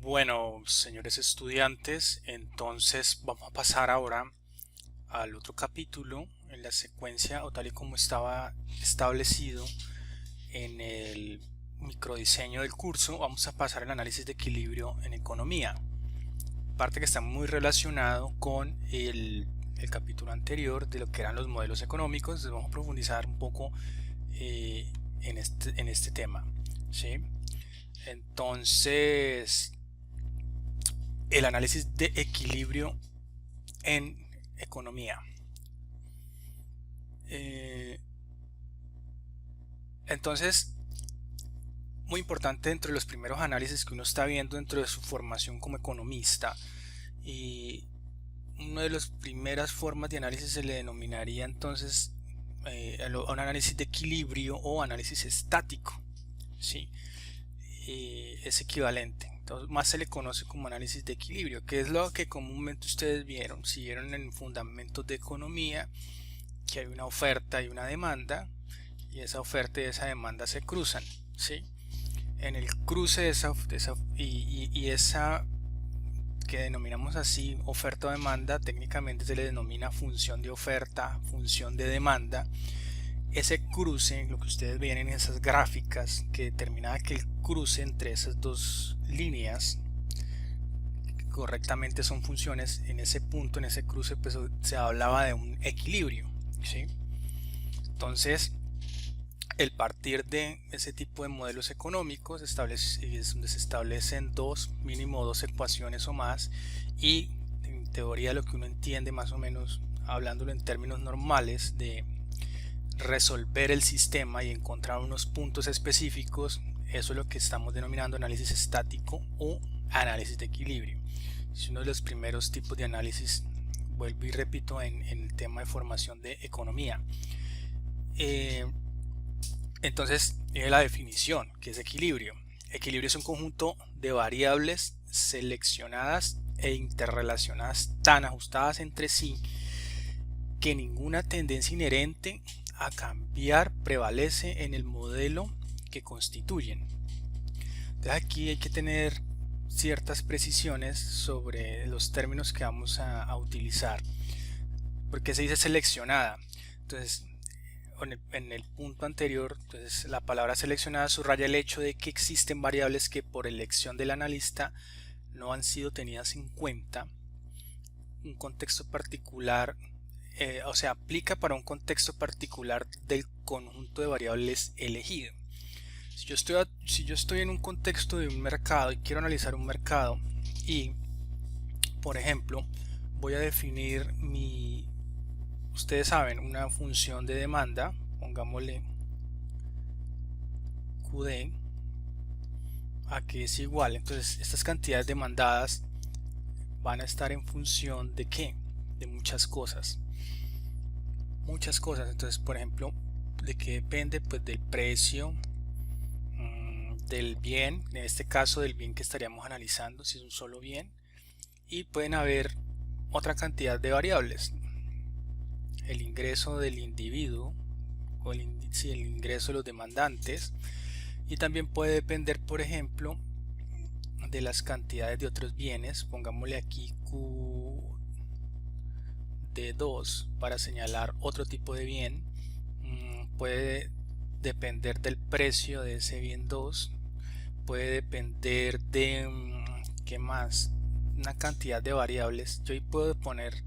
Bueno, señores estudiantes, entonces vamos a pasar ahora al otro capítulo en la secuencia o tal y como estaba establecido en el microdiseño del curso. Vamos a pasar al análisis de equilibrio en economía, parte que está muy relacionado con el capítulo anterior de lo que eran los modelos económicos. Entonces vamos a profundizar un poco en este tema, ¿sí? Entonces, el análisis de equilibrio en economía. Entonces, muy importante dentro de los primeros análisis que uno está viendo dentro de su formación como economista, y una de las primeras formas de análisis se le denominaría entonces un análisis de equilibrio o análisis estático, ¿sí? Es equivalente. Entonces, más se le conoce como análisis de equilibrio, que es lo que comúnmente ustedes vieron, si vieron en fundamentos de economía, que hay una oferta y una demanda, y esa oferta y esa demanda se cruzan, ¿sí? En el cruce de esa que denominamos así oferta o demanda, técnicamente se le denomina función de oferta, función de demanda. Ese cruce, lo que ustedes ven en esas gráficas, que determinaba que el cruce entre esas dos líneas correctamente son funciones, en ese punto, en ese cruce, pues se hablaba de un equilibrio, ¿sí? Entonces, el partir de ese tipo de modelos económicos es donde se establecen mínimo dos ecuaciones o más, y en teoría lo que uno entiende más o menos, hablándolo en términos normales, de resolver el sistema y encontrar unos puntos específicos. Eso es lo que estamos denominando análisis estático o análisis de equilibrio. Es uno de los primeros tipos de análisis, vuelvo y repito, en el tema de formación de economía. Entonces, la definición, que es equilibrio. Equilibrio es un conjunto de variables seleccionadas e interrelacionadas tan ajustadas entre sí que ninguna tendencia inherente a cambiar prevalece en el modelo que constituyen. Entonces aquí hay que tener ciertas precisiones sobre los términos que vamos a utilizar. ¿Por qué se dice seleccionada? Entonces, en el punto anterior, entonces la palabra seleccionada subraya el hecho de que existen variables que por elección del analista no han sido tenidas en cuenta. Un contexto particular, o sea, aplica para un contexto particular del conjunto de variables elegido. Si yo estoy en un contexto de un mercado y quiero analizar un mercado y, por ejemplo, voy a definir ustedes saben, una función de demanda, pongámosle QD, a que es igual. Entonces, estas cantidades demandadas van a estar en función de ¿qué? De muchas cosas. Muchas cosas. Entonces, por ejemplo, ¿de qué depende? Pues del precio, del bien, en este caso del bien que estaríamos analizando, si es un solo bien, y pueden haber otra cantidad de variables. El ingreso del individuo o el ingreso de los demandantes, y también puede depender, por ejemplo, de las cantidades de otros bienes. Pongámosle aquí QD2 para señalar otro tipo de bien. Puede depender del precio de ese bien 2, puede depender de ¿qué más? Una cantidad de variables. Yo ahí puedo poner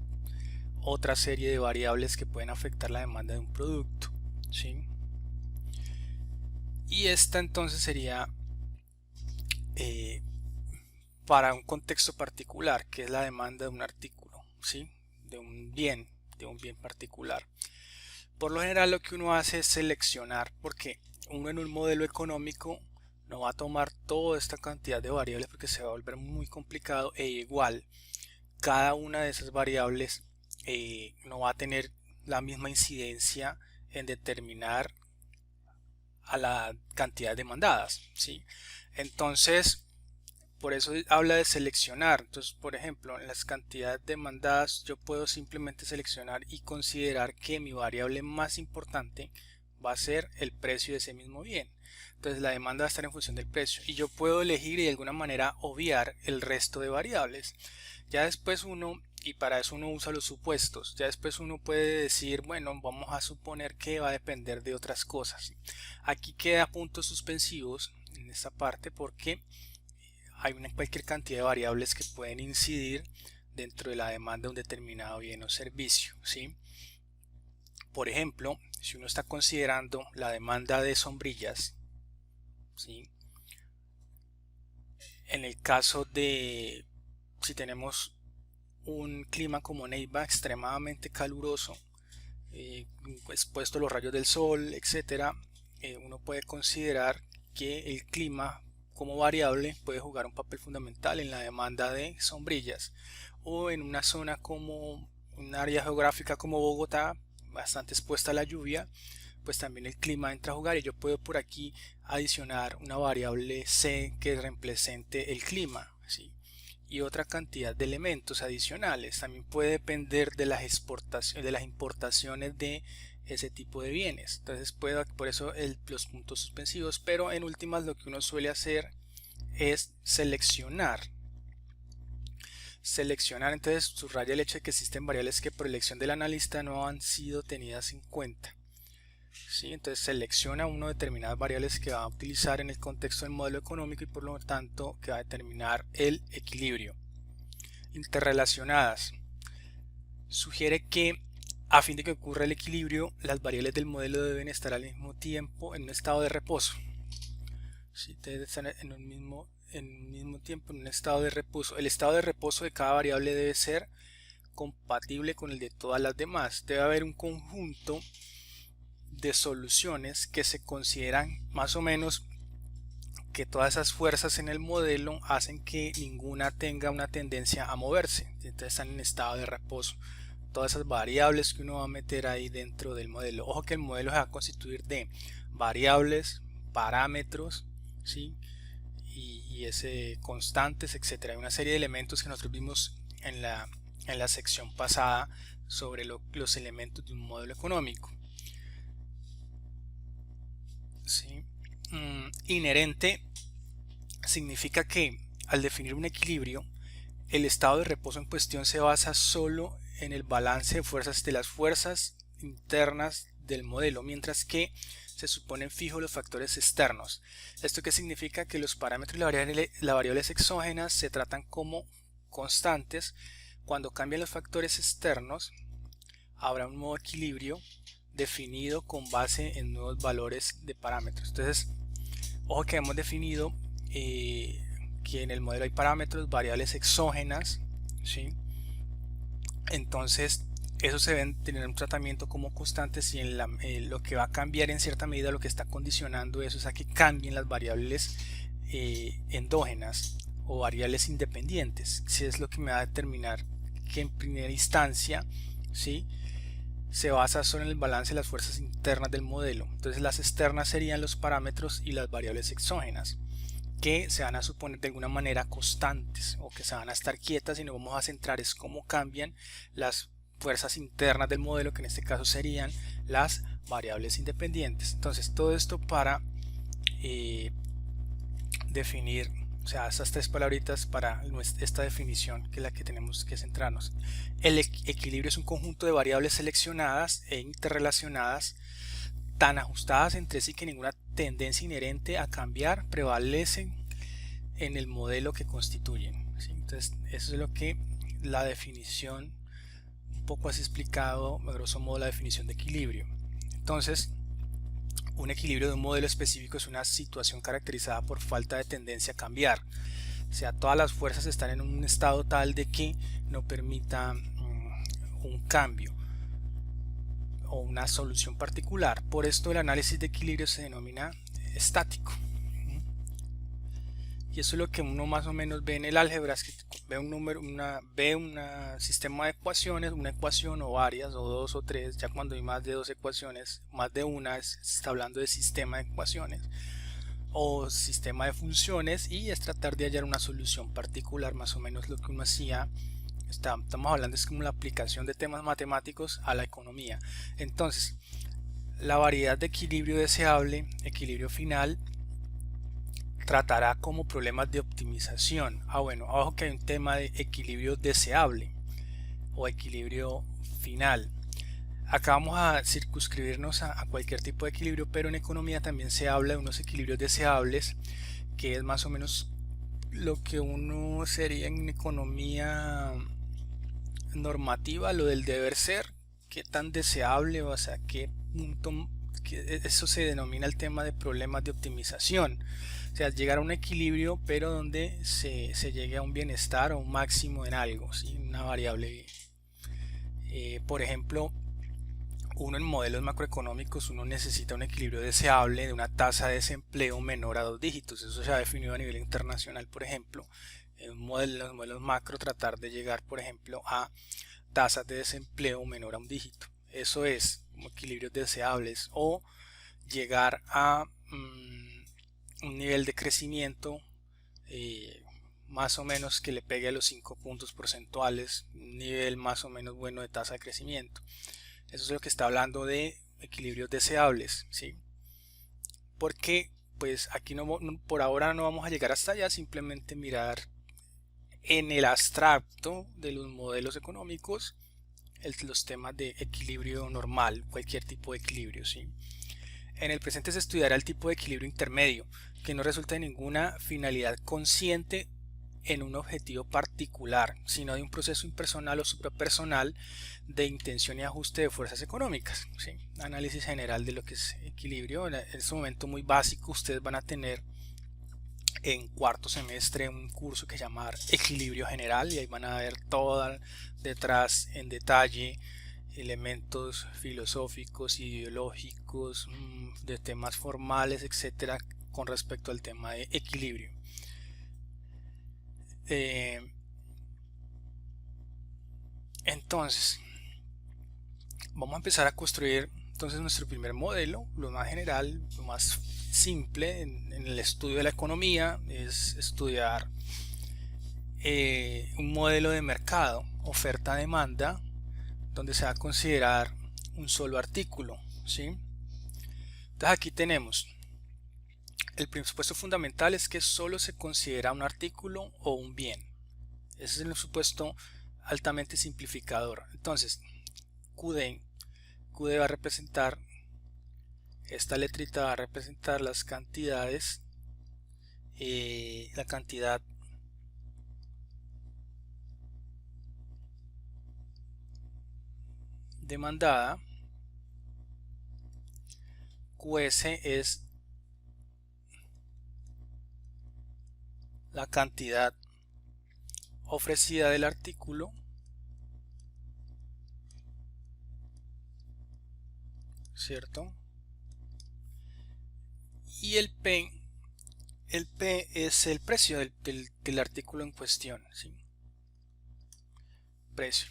otra serie de variables que pueden afectar la demanda de un producto, ¿sí? Y esta entonces sería para un contexto particular, que es la demanda de un artículo, ¿sí? de un bien particular. Por lo general lo que uno hace es seleccionar, porque uno en un modelo económico no va a tomar toda esta cantidad de variables porque se va a volver muy complicado, e igual cada una de esas variables no va a tener la misma incidencia en determinar a la cantidad demandadas, ¿sí? Entonces, por eso habla de seleccionar. Entonces, por ejemplo, en las cantidades demandadas yo puedo simplemente seleccionar y considerar que mi variable más importante va a ser el precio de ese mismo bien. Entonces la demanda va a estar en función del precio y yo puedo elegir y de alguna manera obviar el resto de variables. Ya después uno, y para eso uno usa los supuestos, ya después uno puede decir, bueno, vamos a suponer que va a depender de otras cosas. Aquí queda puntos suspensivos en esta parte porque hay cualquier cantidad de variables que pueden incidir dentro de la demanda de un determinado bien o servicio, ¿sí? Por ejemplo, si uno está considerando la demanda de sombrillas, ¿sí? En el caso de si tenemos un clima como Neiva extremadamente caluroso, expuesto a los rayos del sol, etcétera, uno puede considerar que el clima como variable puede jugar un papel fundamental en la demanda de sombrillas, o en una zona como un área geográfica como Bogotá, bastante expuesta a la lluvia, pues también el clima entra a jugar y yo puedo por aquí adicionar una variable C que represente el clima, ¿sí? Y otra cantidad de elementos adicionales. También puede depender de las exportaciones, de las importaciones de ese tipo de bienes. Entonces puedo, por eso los puntos suspensivos, pero en últimas lo que uno suele hacer es seleccionar. Entonces subraya el hecho de que existen variables que por elección del analista no han sido tenidas en cuenta. ¿Sí? Entonces selecciona uno determinadas variables que va a utilizar en el contexto del modelo económico y por lo tanto que va a determinar el equilibrio. Interrelacionadas. Sugiere que a fin de que ocurra el equilibrio, las variables del modelo deben estar al mismo tiempo en un estado de reposo. ¿Sí? Deben estar en un mismo tiempo en un estado de reposo. El estado de reposo de cada variable debe ser compatible con el de todas las demás. Debe haber un conjunto de soluciones que se consideran más o menos que todas esas fuerzas en el modelo hacen que ninguna tenga una tendencia a moverse, entonces están en estado de reposo todas esas variables que uno va a meter ahí dentro del modelo. Ojo que el modelo se va a constituir de variables, parámetros, ¿sí? y ese constantes, etcétera. Hay una serie de elementos que nosotros vimos en la sección pasada sobre los elementos de un modelo económico. ¿Sí? Inherente significa que al definir un equilibrio, el estado de reposo en cuestión se basa solo en el balance de fuerzas de las fuerzas internas del modelo, mientras que se suponen fijos los factores externos. ¿Esto qué significa? Que los parámetros y las variables exógenas se tratan como constantes. Cuando cambian los factores externos, habrá un nuevo equilibrio definido con base en nuevos valores de parámetros. Entonces, ojo que hemos definido que en el modelo hay parámetros, variables exógenas, ¿sí? Entonces eso se debe tener un tratamiento como constantes y lo que va a cambiar en cierta medida, lo que está condicionando eso es a que cambien las variables endógenas o variables independientes, si es lo que me va a determinar que en primera instancia, ¿sí?, se basa solo en el balance de las fuerzas internas del modelo. Entonces las externas serían los parámetros y las variables exógenas, que se van a suponer de alguna manera constantes o que se van a estar quietas, y nos vamos a centrar es cómo cambian las fuerzas internas del modelo, que en este caso serían las variables independientes. Entonces todo esto para definir, o sea, estas tres palabritas para esta definición, que es la que tenemos que centrarnos. El equilibrio es un conjunto de variables seleccionadas e interrelacionadas, tan ajustadas entre sí que ninguna tendencia inherente a cambiar prevalece en el modelo que constituyen, ¿sí? Entonces eso es lo que la definición, un poco así explicado a grosso modo, la definición de equilibrio. Entonces un equilibrio de un modelo específico es una situación caracterizada por falta de tendencia a cambiar, o sea, todas las fuerzas están en un estado tal de que no permita un cambio o una solución particular. Por esto el análisis de equilibrio se denomina estático. Y eso es lo que uno más o menos ve en el álgebra, es que ve un número, ve un sistema de ecuaciones, una ecuación o varias, o dos o tres. Ya cuando hay más de dos ecuaciones, más de una, se está hablando de sistema de ecuaciones o sistema de funciones, y es tratar de hallar una solución particular. Más o menos lo que uno hacía, estamos hablando es como la aplicación de temas matemáticos a la economía. Entonces La variedad de equilibrio deseable, equilibrio final, tratará como problemas de optimización. Bueno, abajo que hay un tema de equilibrio deseable o equilibrio final. Acá vamos a circunscribirnos a cualquier tipo de equilibrio, pero en economía también se habla de unos equilibrios deseables, que es más o menos lo que uno sería en economía normativa, lo del deber ser, qué tan deseable, o sea, qué punto, eso se denomina el tema de problemas de optimización. O sea, llegar a un equilibrio, pero donde se llegue a un bienestar o un máximo en algo, ¿sí? Una variable. Por ejemplo, uno en modelos macroeconómicos uno necesita un equilibrio deseable de una tasa de desempleo menor a 2 dígitos. Eso se ha definido a nivel internacional, por ejemplo. En los modelos macro tratar de llegar, por ejemplo, a tasas de desempleo menor a 1 dígito. Eso es como equilibrios deseables. O llegar a un nivel de crecimiento más o menos que le pegue a los 5 puntos porcentuales, un nivel más o menos bueno de tasa de crecimiento. Eso es lo que está hablando de equilibrios deseables, ¿sí? Porque pues aquí por ahora no vamos a llegar hasta allá, simplemente mirar en el abstracto de los modelos económicos los temas de equilibrio normal, cualquier tipo de equilibrio, ¿sí? En el presente se estudiará el tipo de equilibrio intermedio, que no resulta de ninguna finalidad consciente en un objetivo particular, sino de un proceso impersonal o suprapersonal de intención y ajuste de fuerzas económicas, ¿sí? Análisis general de lo que es equilibrio. En este momento muy básico, ustedes van a tener en cuarto semestre un curso que se llama Equilibrio General, y ahí van a ver todo detrás en detalle elementos filosóficos, ideológicos, de temas formales, etcétera, con respecto al tema de equilibrio. Entonces vamos a empezar a construir entonces nuestro primer modelo. Lo más general, lo más simple en el estudio de la economía es estudiar un modelo de mercado, oferta-demanda, donde se va a considerar un solo artículo, ¿sí? Entonces aquí tenemos el presupuesto fundamental, es que solo se considera un artículo o un bien. Ese es el supuesto altamente simplificador. Entonces QD va a representar, esta letrita va a representar las cantidades, la cantidad demandada. QS es la cantidad ofrecida del artículo, ¿cierto? Y el P es el precio del artículo en cuestión, ¿sí? Precio.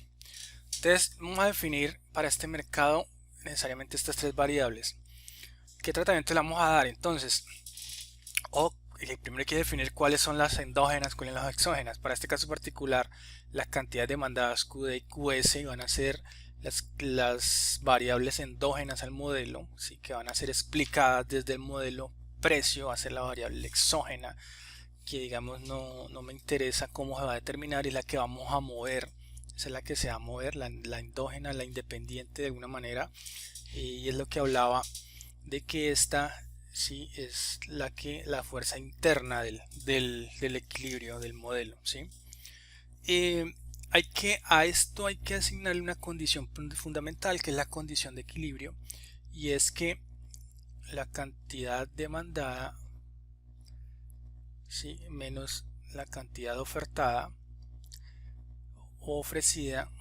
Entonces vamos a definir para este mercado necesariamente estas tres variables. ¿Qué tratamiento le vamos a dar? Entonces, primero hay que definir cuáles son las endógenas, cuáles son las exógenas. Para este caso particular, las cantidades demandadas QD y QS van a ser las variables endógenas al modelo, ¿sí? Que van a ser explicadas desde el modelo. Precio va a ser la variable exógena, que digamos no me interesa cómo se va a determinar, y la que vamos a mover. Esa es la que se va a mover, la endógena, la independiente de alguna manera, y es lo que hablaba de que esta sí es la fuerza interna del equilibrio del modelo, ¿sí? A esto hay que asignarle una condición fundamental, que es la condición de equilibrio, y es que la cantidad demandada, ¿sí?, menos la cantidad ofertada o ofrecida,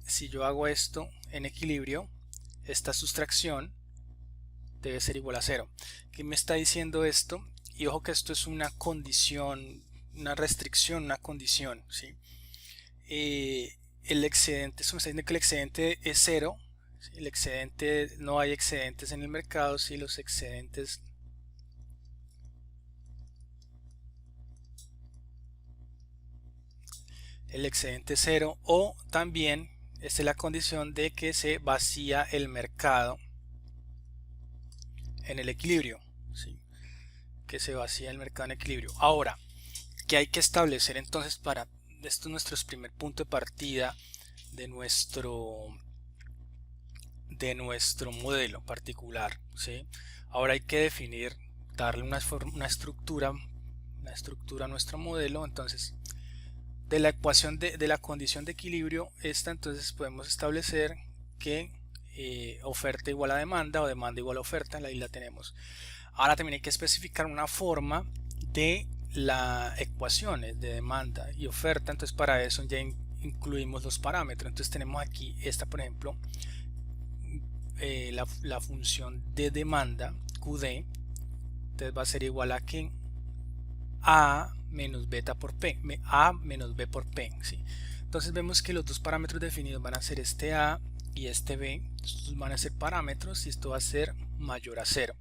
si yo hago esto en equilibrio, esta sustracción debe ser igual a 0. ¿Qué me está diciendo esto? Y ojo que esto es una condición, una restricción, una condición, ¿sí? El excedente, eso me está diciendo que el excedente es 0. ¿Sí? El excedente, no hay excedentes en el mercado, si los excedentes el excedente 0, o también esta es la condición de que se vacía el mercado en el equilibrio, ¿sí? Que se vacía el mercado en equilibrio. Ahora, ¿qué hay que establecer entonces para esto? Es nuestro primer punto de partida de nuestro modelo particular, ¿sí? Ahora hay que definir, darle una estructura a nuestro modelo. Entonces, de la ecuación de la condición de equilibrio, entonces podemos establecer que oferta igual a demanda o demanda igual a oferta. Ahí la tenemos. Ahora también hay que especificar una forma de las ecuaciones de demanda y oferta. Entonces, para eso ya incluimos los parámetros. Entonces tenemos aquí esta, por ejemplo, la función de demanda QD. Entonces va a ser igual a que A menos beta por P, A menos B por P, ¿sí? Entonces vemos que los dos parámetros definidos van a ser este A y este B. Estos van a ser parámetros y esto va a ser mayor a 0.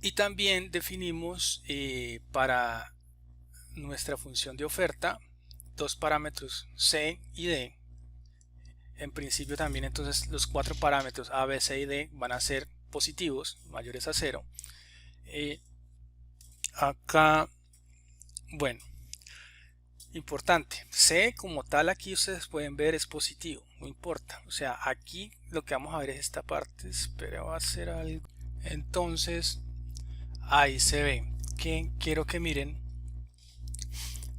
Y también definimos para nuestra función de oferta dos parámetros C y D. En principio también entonces los cuatro parámetros A, B, C y D van a ser positivos, mayores a 0. Acá, bueno, importante, C como tal aquí ustedes pueden ver es positivo, no importa. O sea, aquí lo que vamos a ver es esta parte. Espera, va a hacer algo. Entonces ahí se ve que quiero que miren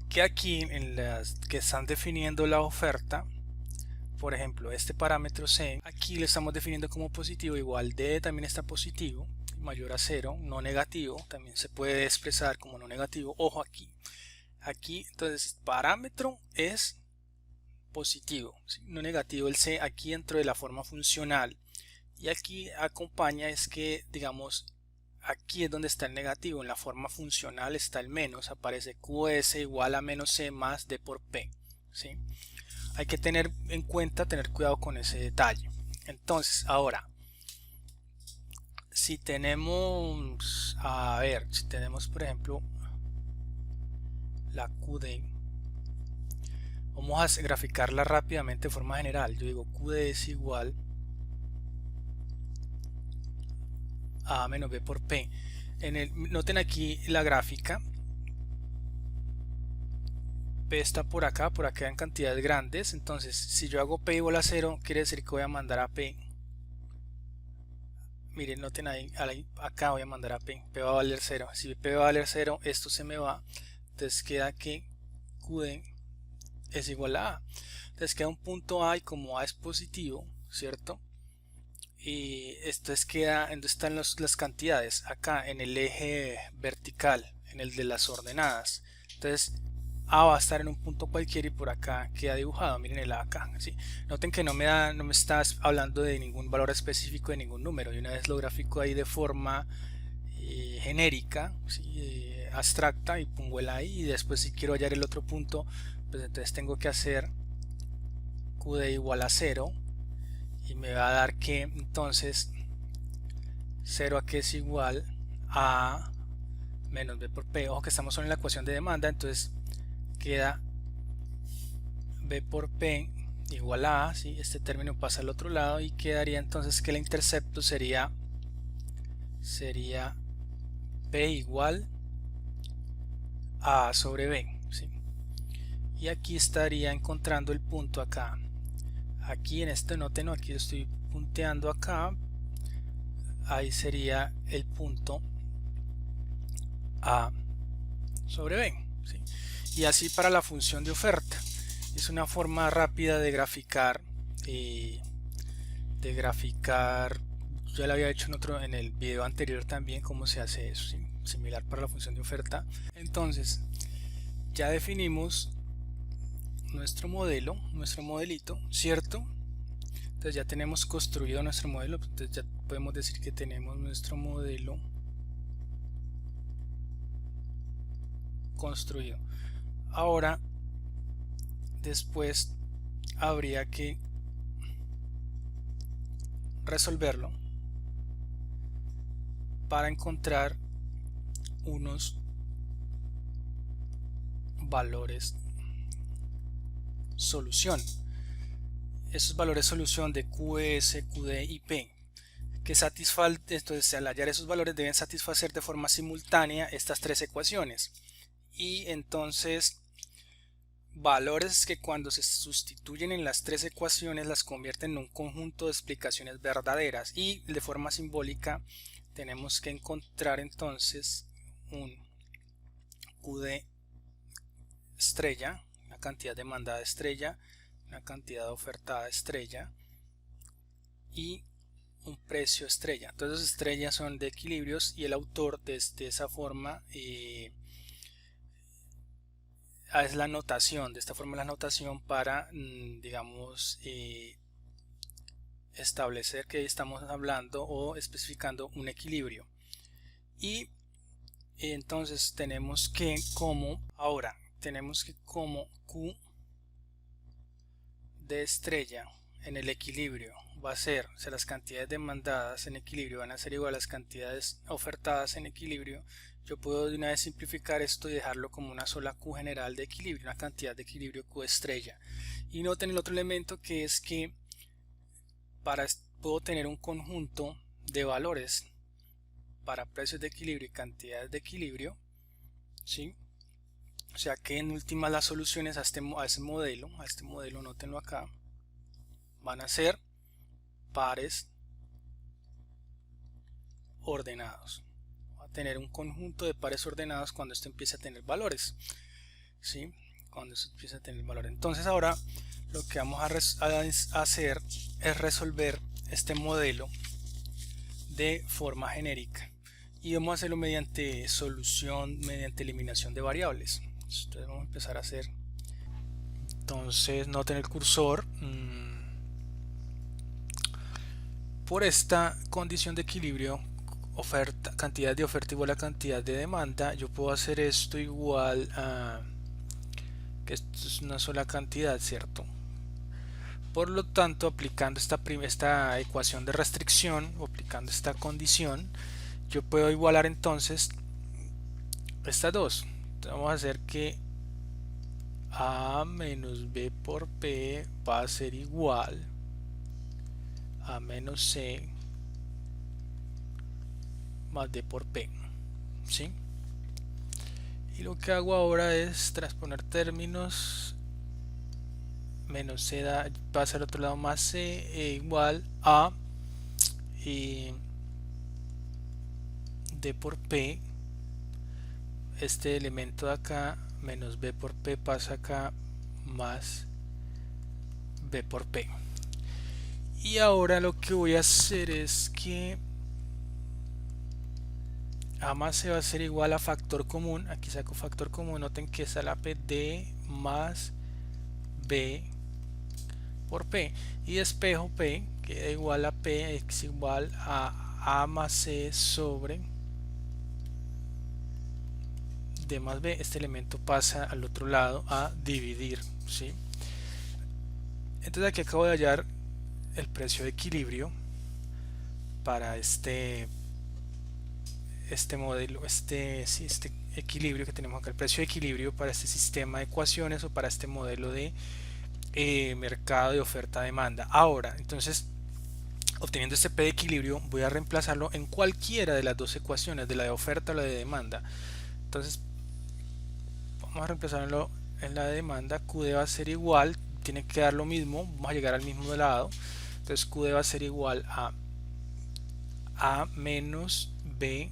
que aquí en las que están definiendo la oferta, por ejemplo este parámetro C, aquí le estamos definiendo como positivo, igual D también está positivo, mayor a 0, no negativo, también se puede expresar como no negativo. Ojo aquí entonces parámetro es positivo, ¿sí? No negativo el C aquí dentro de la forma funcional, y aquí acompaña es que, digamos, aquí es donde está el negativo. En la forma funcional está el menos, aparece QS igual a menos C más D por P, ¿sí? Hay que tener en cuenta, tener cuidado con ese detalle. Entonces ahora, si tenemos, si tenemos por ejemplo la QD, vamos a graficarla rápidamente de forma general. Yo digo QD es igual a menos B por P. Noten aquí la gráfica, P está por acá en cantidades grandes. Entonces si yo hago P igual a 0, quiere decir que voy a mandar a P. Miren, noten ahí, acá voy a mandar a P. P va a valer 0. Si P va a valer 0, esto se me va. Entonces queda que QD es igual a A. Entonces queda un punto A, y como A es positivo, ¿cierto? Y esto queda, ¿dónde están las cantidades? Acá en el eje vertical, en el de las ordenadas. Entonces A va a estar en un punto cualquiera y por acá queda dibujado. Miren el A acá, ¿sí? Noten que no me está hablando de ningún valor específico, de ningún número. Y una vez lo grafico ahí de forma genérica, ¿sí? Abstracta, y pongo el A ahí. Y después, si quiero hallar el otro punto, pues entonces tengo que hacer QD igual a 0, y me va a dar que entonces 0 aquí es igual a menos B por P. Ojo que estamos solo en la ecuación de demanda, entonces queda B por P igual a A, ¿sí? Este término pasa al otro lado y quedaría entonces que el intercepto sería P igual a A sobre B, ¿sí? Y aquí estaría encontrando el punto acá. Aquí en este noten, aquí estoy punteando acá, ahí sería el punto A sobre B, ¿sí? Y así para la función de oferta. Es una forma rápida de graficar, ya lo había hecho en el video anterior también, cómo se hace eso, ¿sí? Similar para la función de oferta. Entonces ya definimos nuestro modelo, nuestro modelito, ¿cierto? Entonces ya tenemos construido nuestro modelo. Entonces ya podemos decir que tenemos nuestro modelo construido. Ahora, después habría que resolverlo para encontrar unos valores solución. Esos valores solución de QS, QD y P. entonces al hallar esos valores deben satisfacer de forma simultánea estas tres ecuaciones. Y entonces valores que cuando se sustituyen en las tres ecuaciones las convierten en un conjunto de explicaciones verdaderas, y de forma simbólica tenemos que encontrar entonces un QD estrella, una cantidad demandada estrella, una cantidad ofertada estrella y un precio estrella. Entonces las estrellas son de equilibrios y el autor de esa forma es la notación, de esta forma la notación para digamos establecer que estamos hablando o especificando un equilibrio. Y entonces tenemos que como Q de estrella en el equilibrio va a ser, o sea, las cantidades demandadas en equilibrio van a ser igual a las cantidades ofertadas en equilibrio. Yo puedo de una vez simplificar esto y dejarlo como una sola Q general de equilibrio, una cantidad de equilibrio Q estrella. Y noten el otro elemento, que es que puedo tener un conjunto de valores para precios de equilibrio y cantidades de equilibrio, ¿sí? O sea que en últimas las soluciones a este modelo, nótenlo acá, van a ser pares ordenados. Va a tener un conjunto de pares ordenados cuando esto empiece a tener valores, ¿sí? Cuando esto empiece a tener valores. Entonces ahora lo que vamos a hacer es resolver este modelo de forma genérica, y vamos a hacerlo mediante eliminación de variables. Entonces vamos a empezar a hacer. Entonces noten el cursor. Por esta condición de equilibrio, cantidad de oferta igual a cantidad de demanda, yo puedo hacer esto igual a que esto es una sola cantidad, ¿cierto? Por lo tanto, aplicando esta ecuación de restricción o aplicando esta condición, yo puedo igualar entonces estas dos. Entonces vamos a hacer que A menos B por P va a ser igual a menos C más D por P, ¿sí? Y lo que hago ahora es transponer términos. Menos C pasa al otro lado, más C igual a D por P. Este elemento de acá menos B por P pasa acá, más B por P. Y ahora lo que voy a hacer es que A más C va a ser igual a factor común. Aquí saco factor común. Noten que es la P D más B por P. Y espejo P queda igual a P es igual a más C sobre D más B. Este elemento pasa al otro lado a dividir, ¿sí? Entonces aquí acabo de hallar el precio de equilibrio para este modelo, este equilibrio que tenemos acá, el precio de equilibrio para este sistema de ecuaciones o para este modelo de mercado de oferta-demanda. Ahora, entonces, obteniendo este P de equilibrio, voy a reemplazarlo en cualquiera de las dos ecuaciones, de la de oferta o la de demanda. Entonces, vamos a reemplazarlo en la de demanda. QD va a ser igual, tiene que dar lo mismo, vamos a llegar al mismo lado. Entonces, QD va a ser igual a A menos B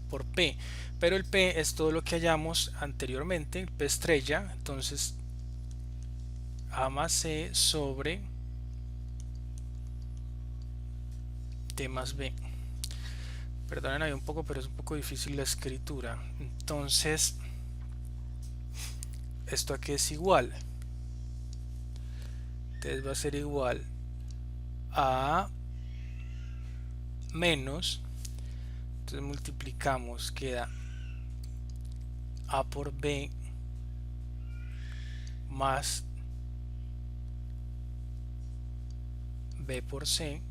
por P, pero el P es todo lo que hallamos anteriormente, el P estrella. Entonces A más C sobre D más B. Perdonen ahí un poco, pero es un poco difícil la escritura. Entonces esto aquí es igual, entonces va a ser igual a menos, entonces multiplicamos, queda A por B más B por C,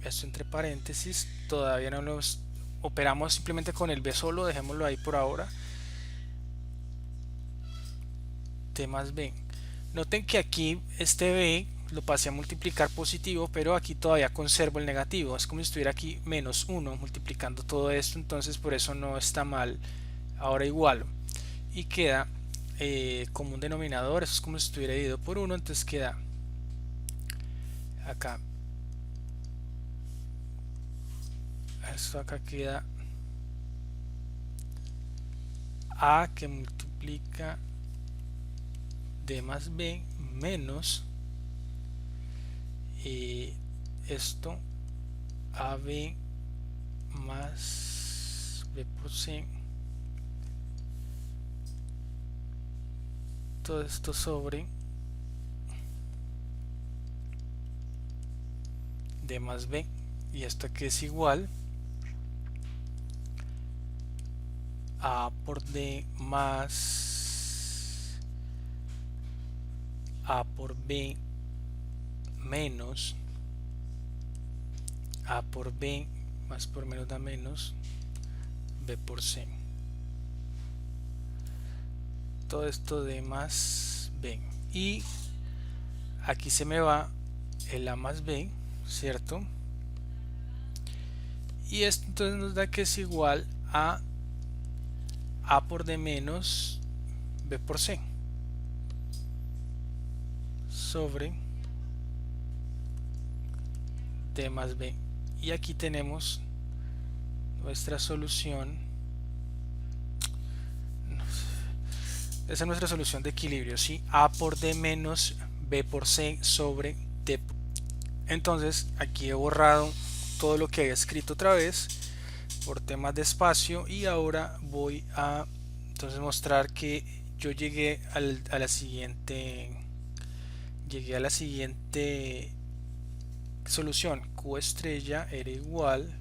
esto entre paréntesis. Todavía no los operamos simplemente con el B solo, dejémoslo ahí por ahora. T más B. Noten que aquí este B lo pasé a multiplicar positivo, pero aquí todavía conservo el negativo. Es como si estuviera aquí menos 1 multiplicando todo esto, entonces por eso no está mal. Ahora igualo y queda como un denominador, eso es como si estuviera dividido por 1, entonces queda acá, esto acá queda a que multiplica d más b menos esto AB más B por C, todo esto sobre D más B, y esto aquí es igual A por D más A por B menos A por B más por menos da menos B por C. Todo esto de más B, y aquí se me va el A más B, ¿cierto? Y esto entonces nos da que es igual a A por D menos B por C sobre D más B. Y aquí tenemos nuestra solución. Esa es nuestra solución de equilibrio, ¿sí? A por D menos B por C sobre D. Entonces aquí he borrado todo lo que había escrito otra vez por temas de espacio, y ahora voy a entonces mostrar que yo llegué a la siguiente solución. Q estrella era igual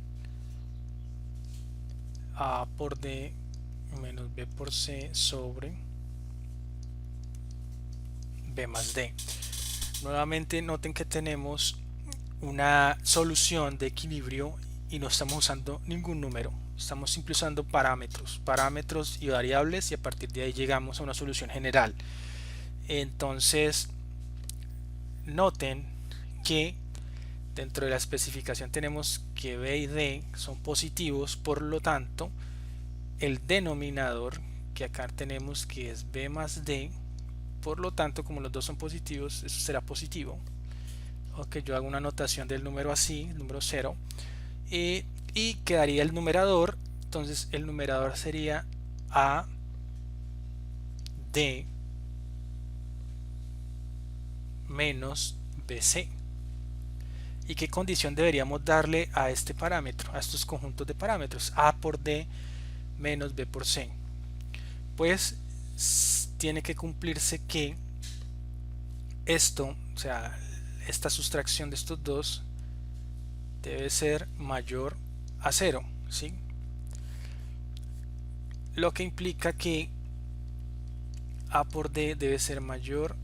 a por D menos B por C sobre B más D. Nuevamente noten que tenemos una solución de equilibrio y no estamos usando ningún número, estamos simplemente usando parámetros y variables, y a partir de ahí llegamos a una solución general. Entonces noten que dentro de la especificación tenemos que B y D son positivos, por lo tanto el denominador que acá tenemos que es B más D, por lo tanto como los dos son positivos, eso será positivo. Ok, yo hago una anotación del número así, el número 0, y quedaría el numerador. Entonces el numerador sería A D menos BC. ¿Y qué condición deberíamos darle a este parámetro, a estos conjuntos de parámetros? A por D menos B por C. Pues tiene que cumplirse que esto, o sea, esta sustracción de estos dos debe ser mayor a 0, ¿sí? Lo que implica que A por D debe ser mayor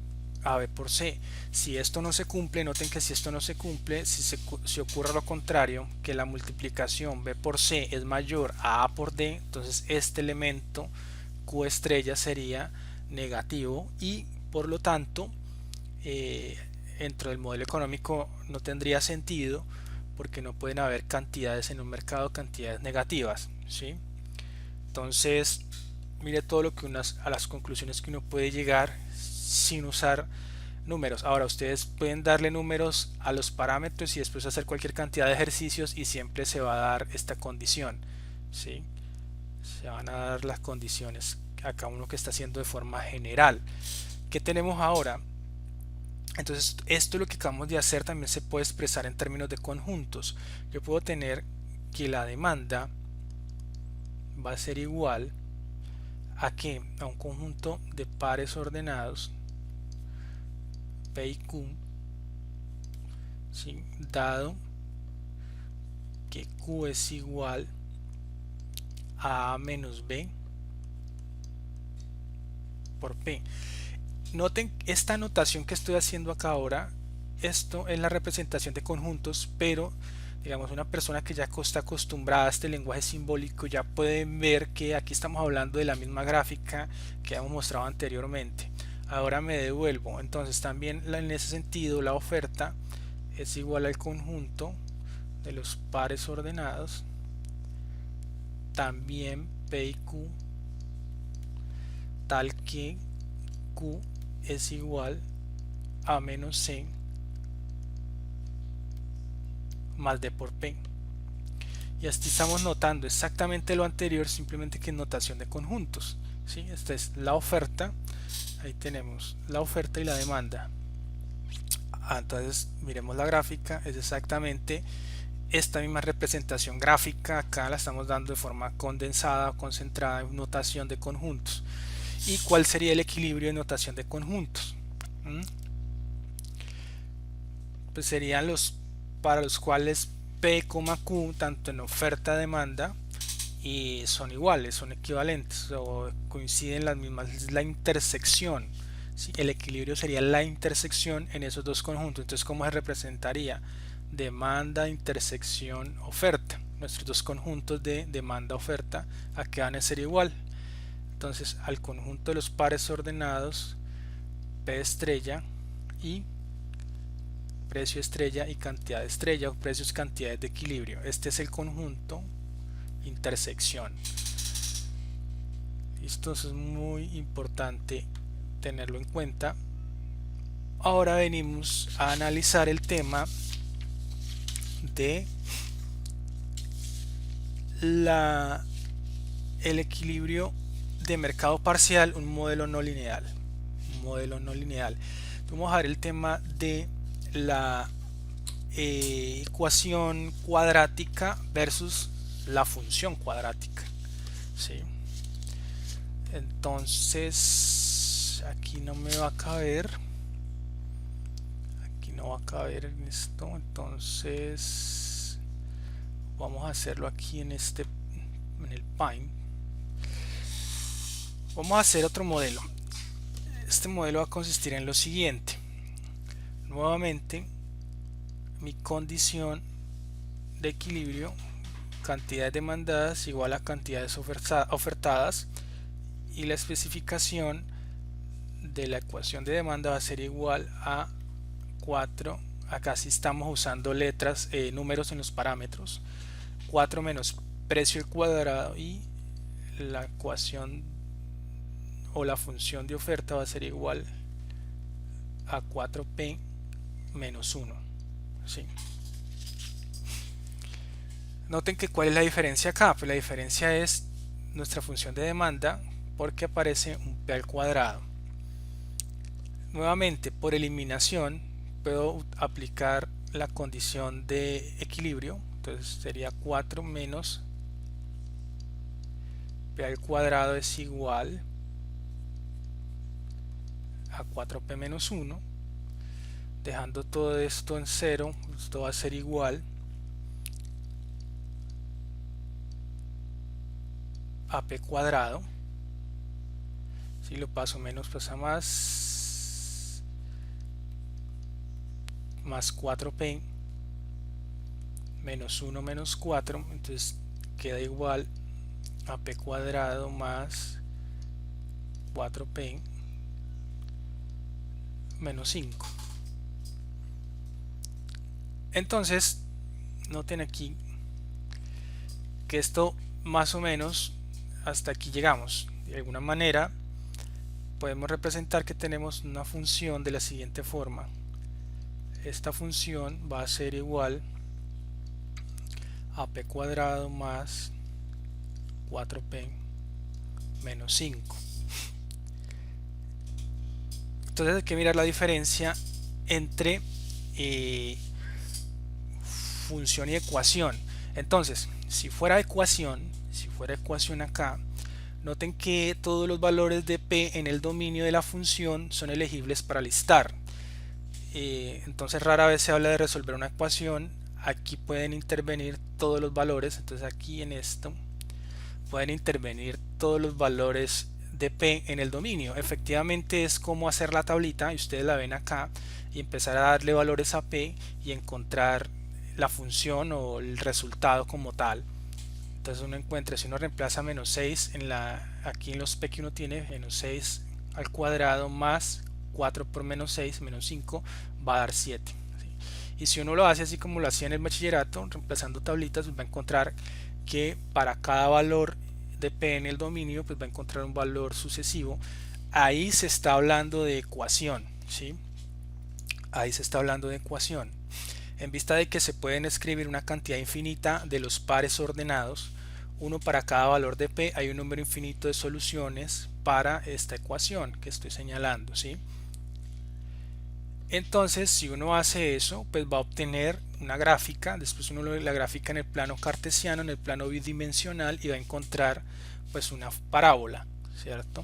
a B por C. Si esto no se cumple, noten que si esto no se cumple, si ocurre lo contrario, que la multiplicación B por C es mayor a A por D, entonces este elemento Q estrella sería negativo, y por lo tanto dentro del modelo económico no tendría sentido, porque no pueden haber cantidades en un mercado, cantidades negativas, ¿sí? Entonces mire todo lo que a las conclusiones que uno puede llegar sin usar números. Ahora ustedes pueden darle números a los parámetros y después hacer cualquier cantidad de ejercicios y siempre se va a dar esta condición, ¿sí? Se van a dar las condiciones acá uno que está haciendo de forma general. ¿Qué tenemos ahora? Entonces esto lo que acabamos de hacer también se puede expresar en términos de conjuntos. Yo puedo tener que la demanda va a ser igual a que a un conjunto de pares ordenados P y Q, ¿sí? Dado que Q es igual a A menos B por P. Noten esta notación que estoy haciendo acá ahora. Esto es la representación de conjuntos, pero digamos una persona que ya está acostumbrada a este lenguaje simbólico ya pueden ver que aquí estamos hablando de la misma gráfica que hemos mostrado anteriormente. ahora me devuelvo. Entonces también en ese sentido la oferta es igual al conjunto de los pares ordenados, también P y Q, tal que Q es igual a menos C más D por P. Y así estamos notando exactamente lo anterior, simplemente que en notación de conjuntos, ¿sí? Esta es la oferta, ahí tenemos la oferta y la demanda. Entonces miremos la gráfica, es exactamente esta misma representación gráfica. Acá la estamos dando de forma condensada o concentrada en notación de conjuntos. ¿Y cuál sería el equilibrio de notación de conjuntos? Pues serían los para los cuales P, Q, tanto en oferta demanda, y son iguales, son equivalentes o coinciden las mismas, es la intersección. ¿Sí? El equilibrio sería la intersección en esos dos conjuntos. Entonces, ¿cómo se representaría? Demanda, intersección, oferta. Nuestros dos conjuntos de demanda, oferta, aquí van a ser igual. Entonces, al conjunto de los pares ordenados, P estrella y precio estrella y cantidad de estrella, o precios cantidades de equilibrio. Este es el conjunto intersección. Esto es muy importante tenerlo en cuenta. Ahora venimos a analizar el tema de el equilibrio de mercado parcial, un modelo no lineal. Vamos a ver el tema de la ecuación cuadrática versus la función cuadrática, ¿sí? Entonces aquí no me va a caber, en esto. Entonces vamos a hacerlo aquí en el Pine. Vamos a hacer otro modelo. Este modelo va a consistir en lo siguiente. Nuevamente, mi condición de equilibrio, cantidades demandadas igual a cantidades ofertadas, y la especificación de la ecuación de demanda va a ser igual a 4. Acá sí estamos usando letras, números en los parámetros. 4 menos precio al cuadrado, y la ecuación o la función de oferta va a ser igual a 4p menos 1. ¿Sí? Noten que cuál es la diferencia acá. Pues la diferencia es nuestra función de demanda, porque aparece un p al cuadrado. Nuevamente, por eliminación puedo aplicar la condición de equilibrio. Entonces sería 4 menos p al cuadrado es igual a 4p menos 1. Dejando todo esto en 0, esto va a ser igual a p cuadrado. Si lo paso menos pasa más 4p menos 1 menos 4, entonces queda igual a p cuadrado más 4p menos 5. Entonces noten aquí que esto más o menos hasta aquí llegamos. De alguna manera podemos representar que tenemos una función de la siguiente forma. Esta función va a ser igual a p cuadrado más 4p menos 5. Entonces hay que mirar la diferencia entre función y ecuación. Entonces, si fuera ecuación acá, noten que todos los valores de p en el dominio de la función son elegibles para listar. Entonces rara vez se habla de resolver una ecuación. Aquí pueden intervenir todos los valores. Entonces aquí en esto pueden intervenir todos los valores de p en el dominio. Efectivamente es como hacer la tablita, y ustedes la ven acá, y empezar a darle valores a p y encontrar la función o el resultado como tal. Entonces uno encuentra, si uno reemplaza menos 6 aquí en los p que uno tiene, menos 6 al cuadrado más 4 por menos 6 menos 5 va a dar 7. ¿Sí? Y si uno lo hace así como lo hacía en el bachillerato, reemplazando tablitas, pues va a encontrar que para cada valor de P en el dominio, pues va a encontrar un valor sucesivo. Ahí se está hablando de ecuación, ¿sí? Ahí se está hablando de ecuación. En vista de que se pueden escribir una cantidad infinita de los pares ordenados, uno para cada valor de P, hay un número infinito de soluciones para esta ecuación que estoy señalando, ¿sí? Entonces, si uno hace eso, pues va a obtener una gráfica. Después uno la gráfica en el plano cartesiano, en el plano bidimensional, y va a encontrar pues una parábola, ¿cierto?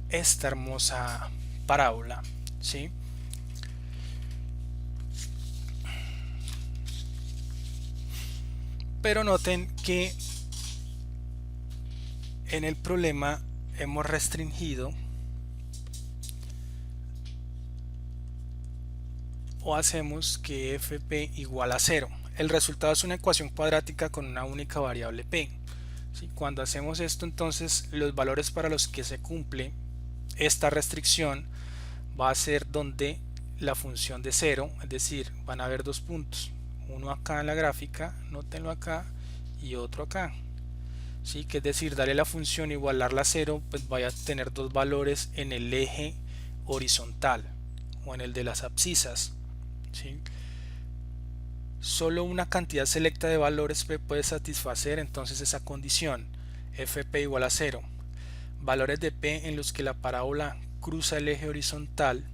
Esta hermosa parábola, ¿sí? Pero noten que en el problema hemos restringido o hacemos que fp igual a 0. El resultado es una ecuación cuadrática con una única variable p. ¿Sí? Cuando hacemos esto, entonces los valores para los que se cumple esta restricción va a ser donde la función de 0, es decir, van a haber dos puntos, uno acá en la gráfica, nótenlo acá, y otro acá. ¿Sí? Que es decir, darle la función igualarla a 0, pues vaya a tener dos valores en el eje horizontal o en el de las abscisas. ¿Sí? Solo una cantidad selecta de valores P puede satisfacer entonces esa condición, fp igual a 0. Valores de P en los que la parábola cruza el eje horizontal,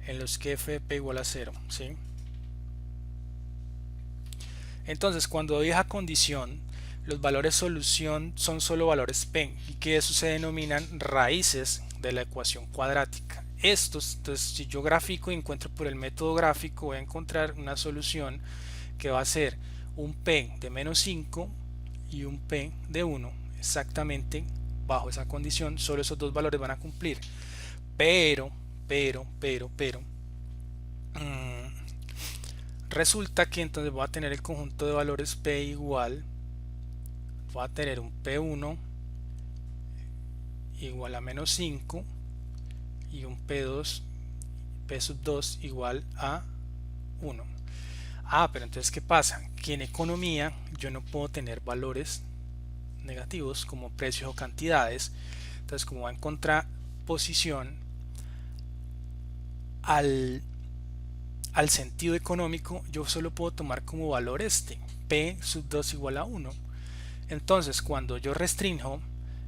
en los que fp igual a 0. ¿Sí? Entonces, cuando doy esa condición, los valores solución son solo valores P, y que eso se denominan raíces de la ecuación cuadrática. Estos, entonces, si yo grafico y encuentro por el método gráfico, voy a encontrar una solución que va a ser un P de menos 5 y un P de 1, exactamente bajo esa condición. Solo esos dos valores van a cumplir, pero resulta que entonces voy a tener el conjunto de valores P igual, voy a tener un P1 igual a menos 5 y un P2, P sub 2 igual a 1. Pero entonces, ¿qué pasa? Que en economía yo no puedo tener valores negativos como precios o cantidades. Entonces, como va en contraposición al sentido económico, yo solo puedo tomar como valor este, P sub 2 igual a 1. Entonces, cuando yo restringo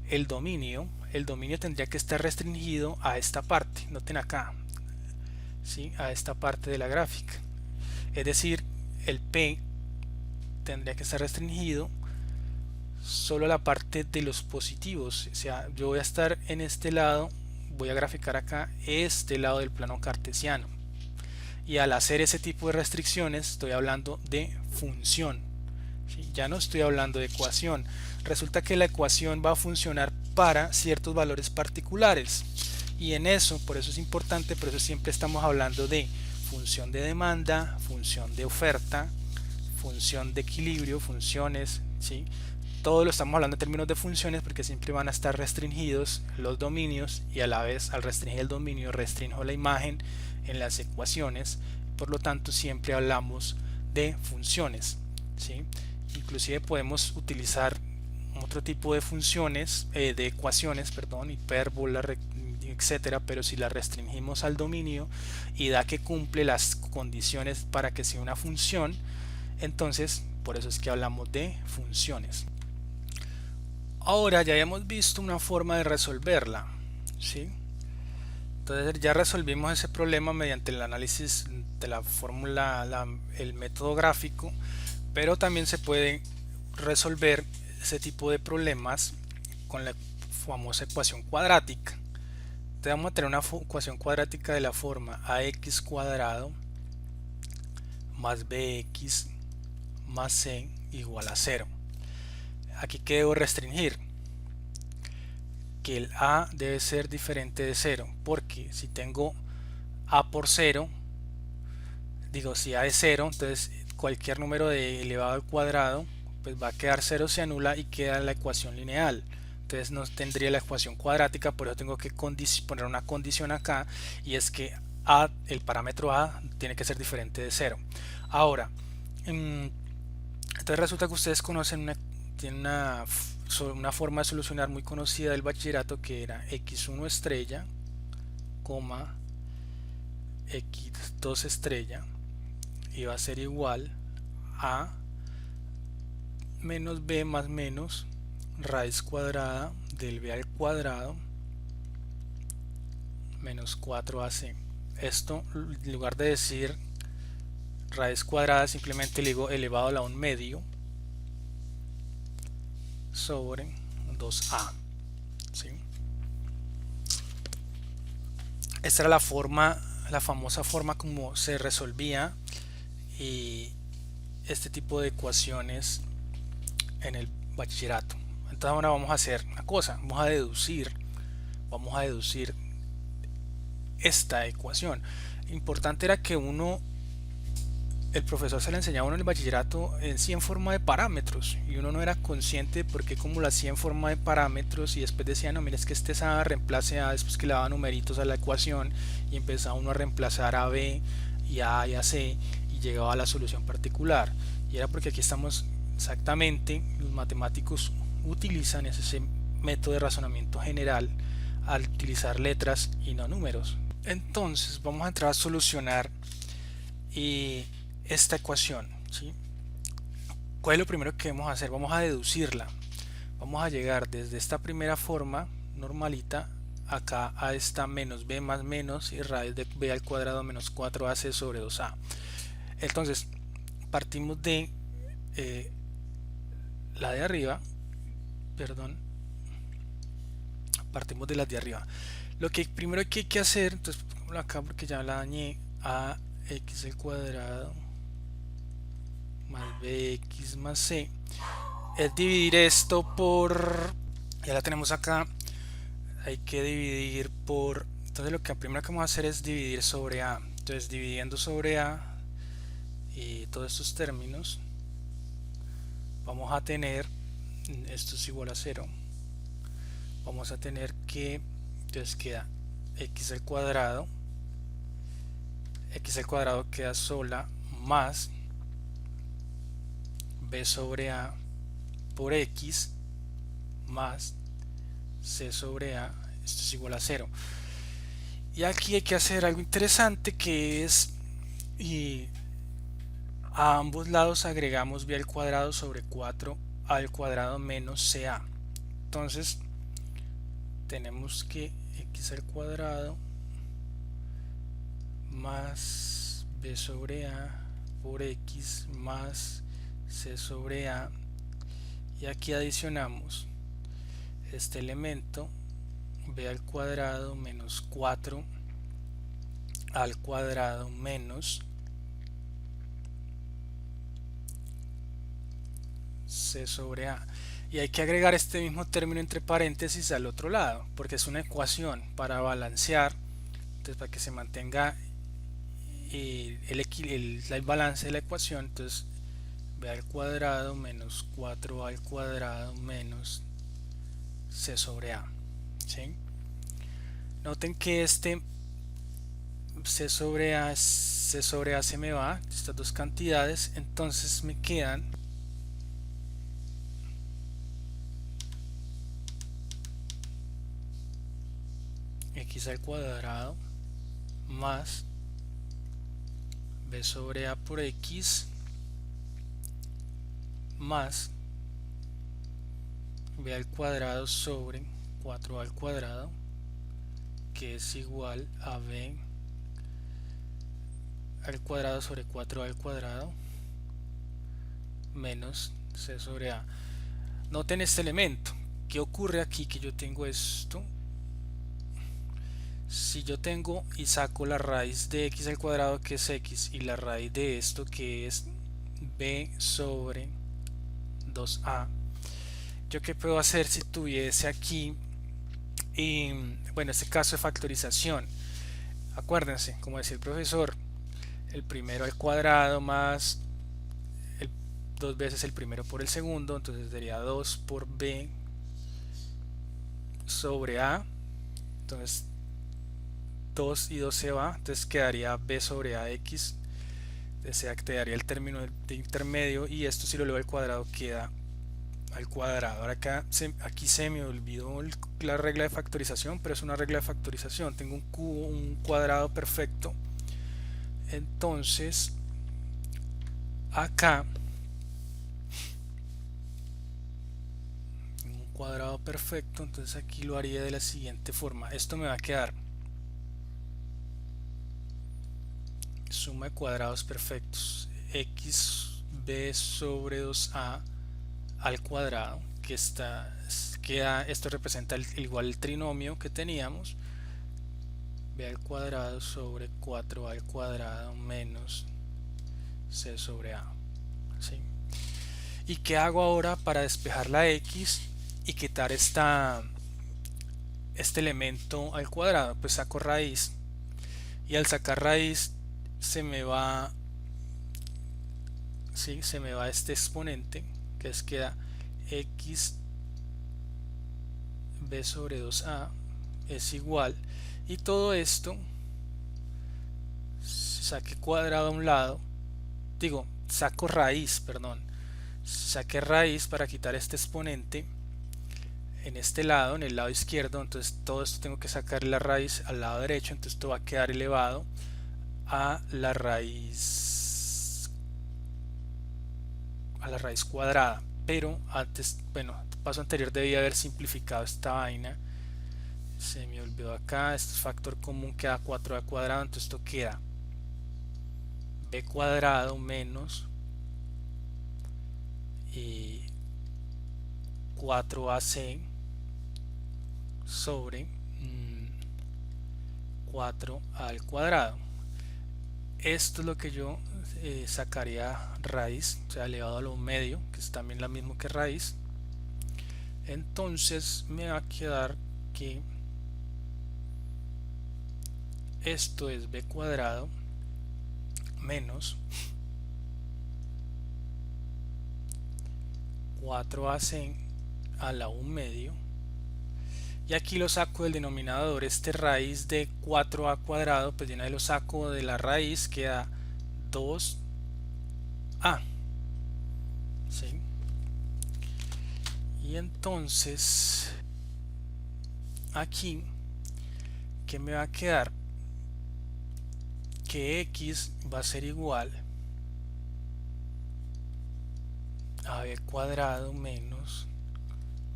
el dominio tendría que estar restringido a esta parte, noten acá, ¿sí? A esta parte de la gráfica. Es decir, el P tendría que estar restringido solo a la parte de los positivos. O sea, yo voy a estar en este lado, voy a graficar acá este lado del plano cartesiano. Y al hacer ese tipo de restricciones estoy hablando de función. ¿Sí? Ya no estoy hablando de ecuación. Resulta que la ecuación va a funcionar para ciertos valores particulares. Y en eso, por eso es importante, por eso siempre estamos hablando de función de demanda, función de oferta, función de equilibrio, funciones, ¿sí? Todo lo estamos hablando en términos de funciones porque siempre van a estar restringidos los dominios, y a la vez al restringir el dominio restringo la imagen en las ecuaciones. Por lo tanto, siempre hablamos de funciones, ¿sí? Inclusive podemos utilizar otro tipo de funciones, de ecuaciones, perdón, hipérbola, etcétera, pero si la restringimos al dominio y da que cumple las condiciones para que sea una función, entonces por eso es que hablamos de funciones. Ahora ya hemos visto una forma de resolverla, ¿sí? Entonces ya resolvimos ese problema mediante el análisis de la fórmula, el método gráfico, pero también se puede resolver ese tipo de problemas con la famosa ecuación cuadrática. Entonces vamos a tener una ecuación cuadrática de la forma ax cuadrado más bx más c igual a 0. Aquí que debo restringir que el a debe ser diferente de 0, porque si tengo a por 0, digo, si a es 0, entonces cualquier número de elevado al cuadrado pues va a quedar 0, se anula y queda la ecuación lineal. entonces no tendría la ecuación cuadrática, por eso tengo que poner una condición acá, y es que a, el parámetro a tiene que ser diferente de 0. Ahora, entonces resulta que ustedes conocen tienen una forma de solucionar muy conocida del bachillerato, que era x1 estrella, x2 estrella, y va a ser igual a menos b más menos raíz cuadrada del b al cuadrado menos 4ac. Esto, en lugar de decir raíz cuadrada, simplemente le digo elevado a la 1 medio sobre 2a. ¿Sí? Esta era la forma, la famosa forma como se resolvía este tipo de ecuaciones en el bachillerato. Entonces ahora vamos a hacer una cosa, vamos a deducir esta ecuación. Importante era que el profesor se le enseñaba a uno en el bachillerato en sí en forma de parámetros, y uno no era consciente de por qué, como lo hacía en forma de parámetros, y después decía, no, mira, es que este es A, reemplace A, después que le daba numeritos a la ecuación y empezaba uno a reemplazar a B y a A y a C y llegaba a la solución particular. Y era porque aquí estamos exactamente, los matemáticos utilizan ese método de razonamiento general al utilizar letras y no números. Entonces vamos a entrar a solucionar esta ecuación, ¿sí? ¿Cuál es lo primero que vamos a hacer? Vamos a deducirla. Vamos a llegar desde esta primera forma normalita acá a esta menos b más menos y raíz de b al cuadrado menos 4ac sobre 2a. Entonces partimos de la de arriba, perdón, partimos de las de arriba. Lo que primero que hay que hacer, entonces pongámoslo acá porque ya la dañé, a x al cuadrado más bx más c, es dividir esto por, ya la tenemos acá, hay que dividir por, entonces lo que primero que vamos a hacer es dividir sobre a. Entonces dividiendo sobre a y todos estos términos, vamos a tener, esto es igual a 0, vamos a tener que, entonces queda x al cuadrado queda sola más b sobre a por x más c sobre a, esto es igual a 0. Y aquí hay que hacer algo interesante, que es, y a ambos lados agregamos b al cuadrado sobre 4 al cuadrado menos ca. Entonces tenemos que x al cuadrado más b sobre a por x más c sobre a, y aquí adicionamos este elemento b al cuadrado menos 4 al cuadrado menos c sobre a, y hay que agregar este mismo término entre paréntesis al otro lado porque es una ecuación para balancear, entonces para que se mantenga el balance de la ecuación. Entonces b al cuadrado menos 4 al cuadrado menos c sobre a, ¿sí? Noten que este c sobre a se me va, estas dos cantidades, entonces me quedan x al cuadrado más b sobre a por x más b al cuadrado sobre 4 al cuadrado, que es igual a b al cuadrado sobre 4 al cuadrado menos c sobre a. Noten este elemento. ¿Qué ocurre aquí? Que yo tengo esto. Si yo tengo y saco la raíz de x al cuadrado, que es x, y la raíz de esto, que es b sobre 2a, ¿yo qué puedo hacer si tuviese aquí, bueno, este caso de factorización? Acuérdense, como decía el profesor, el primero al cuadrado más dos veces el primero por el segundo, entonces sería 2 por b sobre a, entonces 2 y 2 se va, entonces quedaría b sobre ax, entonces quedaría el término de intermedio, y esto si lo elevo al cuadrado queda al cuadrado. Ahora acá aquí se me olvidó la regla de factorización, pero es una regla de factorización. Tengo un cubo, un cuadrado perfecto, entonces acá un cuadrado perfecto, entonces aquí lo haría de la siguiente forma. Esto me va a quedar suma de cuadrados perfectos x b sobre 2a al cuadrado, que esto representa igual el trinomio que teníamos, b al cuadrado sobre 4a al cuadrado menos c sobre a, ¿sí? ¿Y qué hago ahora para despejar la x y quitar este elemento al cuadrado? Pues saco raíz, y al sacar raíz se me va, ¿sí? Se me va este exponente, que queda x b sobre 2a es igual, y todo esto saque cuadrado a un lado, digo, saco raíz, perdón, saqué raíz para quitar este exponente en este lado, en el lado izquierdo, entonces todo esto tengo que sacar la raíz al lado derecho, entonces esto va a quedar elevado a la raíz cuadrada. Pero antes, bueno, paso anterior debía haber simplificado esta vaina, se me olvidó acá, este factor común queda 4a cuadrado, entonces esto queda b cuadrado menos 4ac sobre 4 al cuadrado. Esto es lo que yo sacaría raíz, o sea, elevado a lo medio, que es también la misma que raíz. Entonces me va a quedar que esto es b cuadrado menos 4ac a la 1 medio, y aquí lo saco del denominador, este raíz de 4a cuadrado, pues de una vez lo saco de la raíz, queda 2a, ¿sí? Y entonces aquí, ¿qué me va a quedar? Que x va a ser igual a b cuadrado menos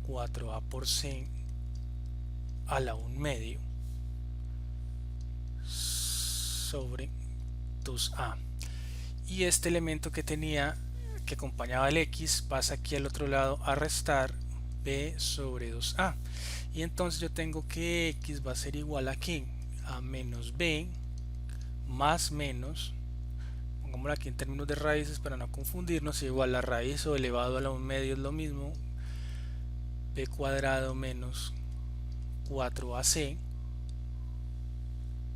4a por c a la 1 medio sobre 2a, y este elemento que tenía que acompañaba el x pasa aquí al otro lado a restar b sobre 2a, y entonces yo tengo que x va a ser igual aquí a menos b más menos, pongámoslo aquí en términos de raíces para no confundirnos, igual la raíz o elevado a la 1 medio es lo mismo, b cuadrado menos 4ac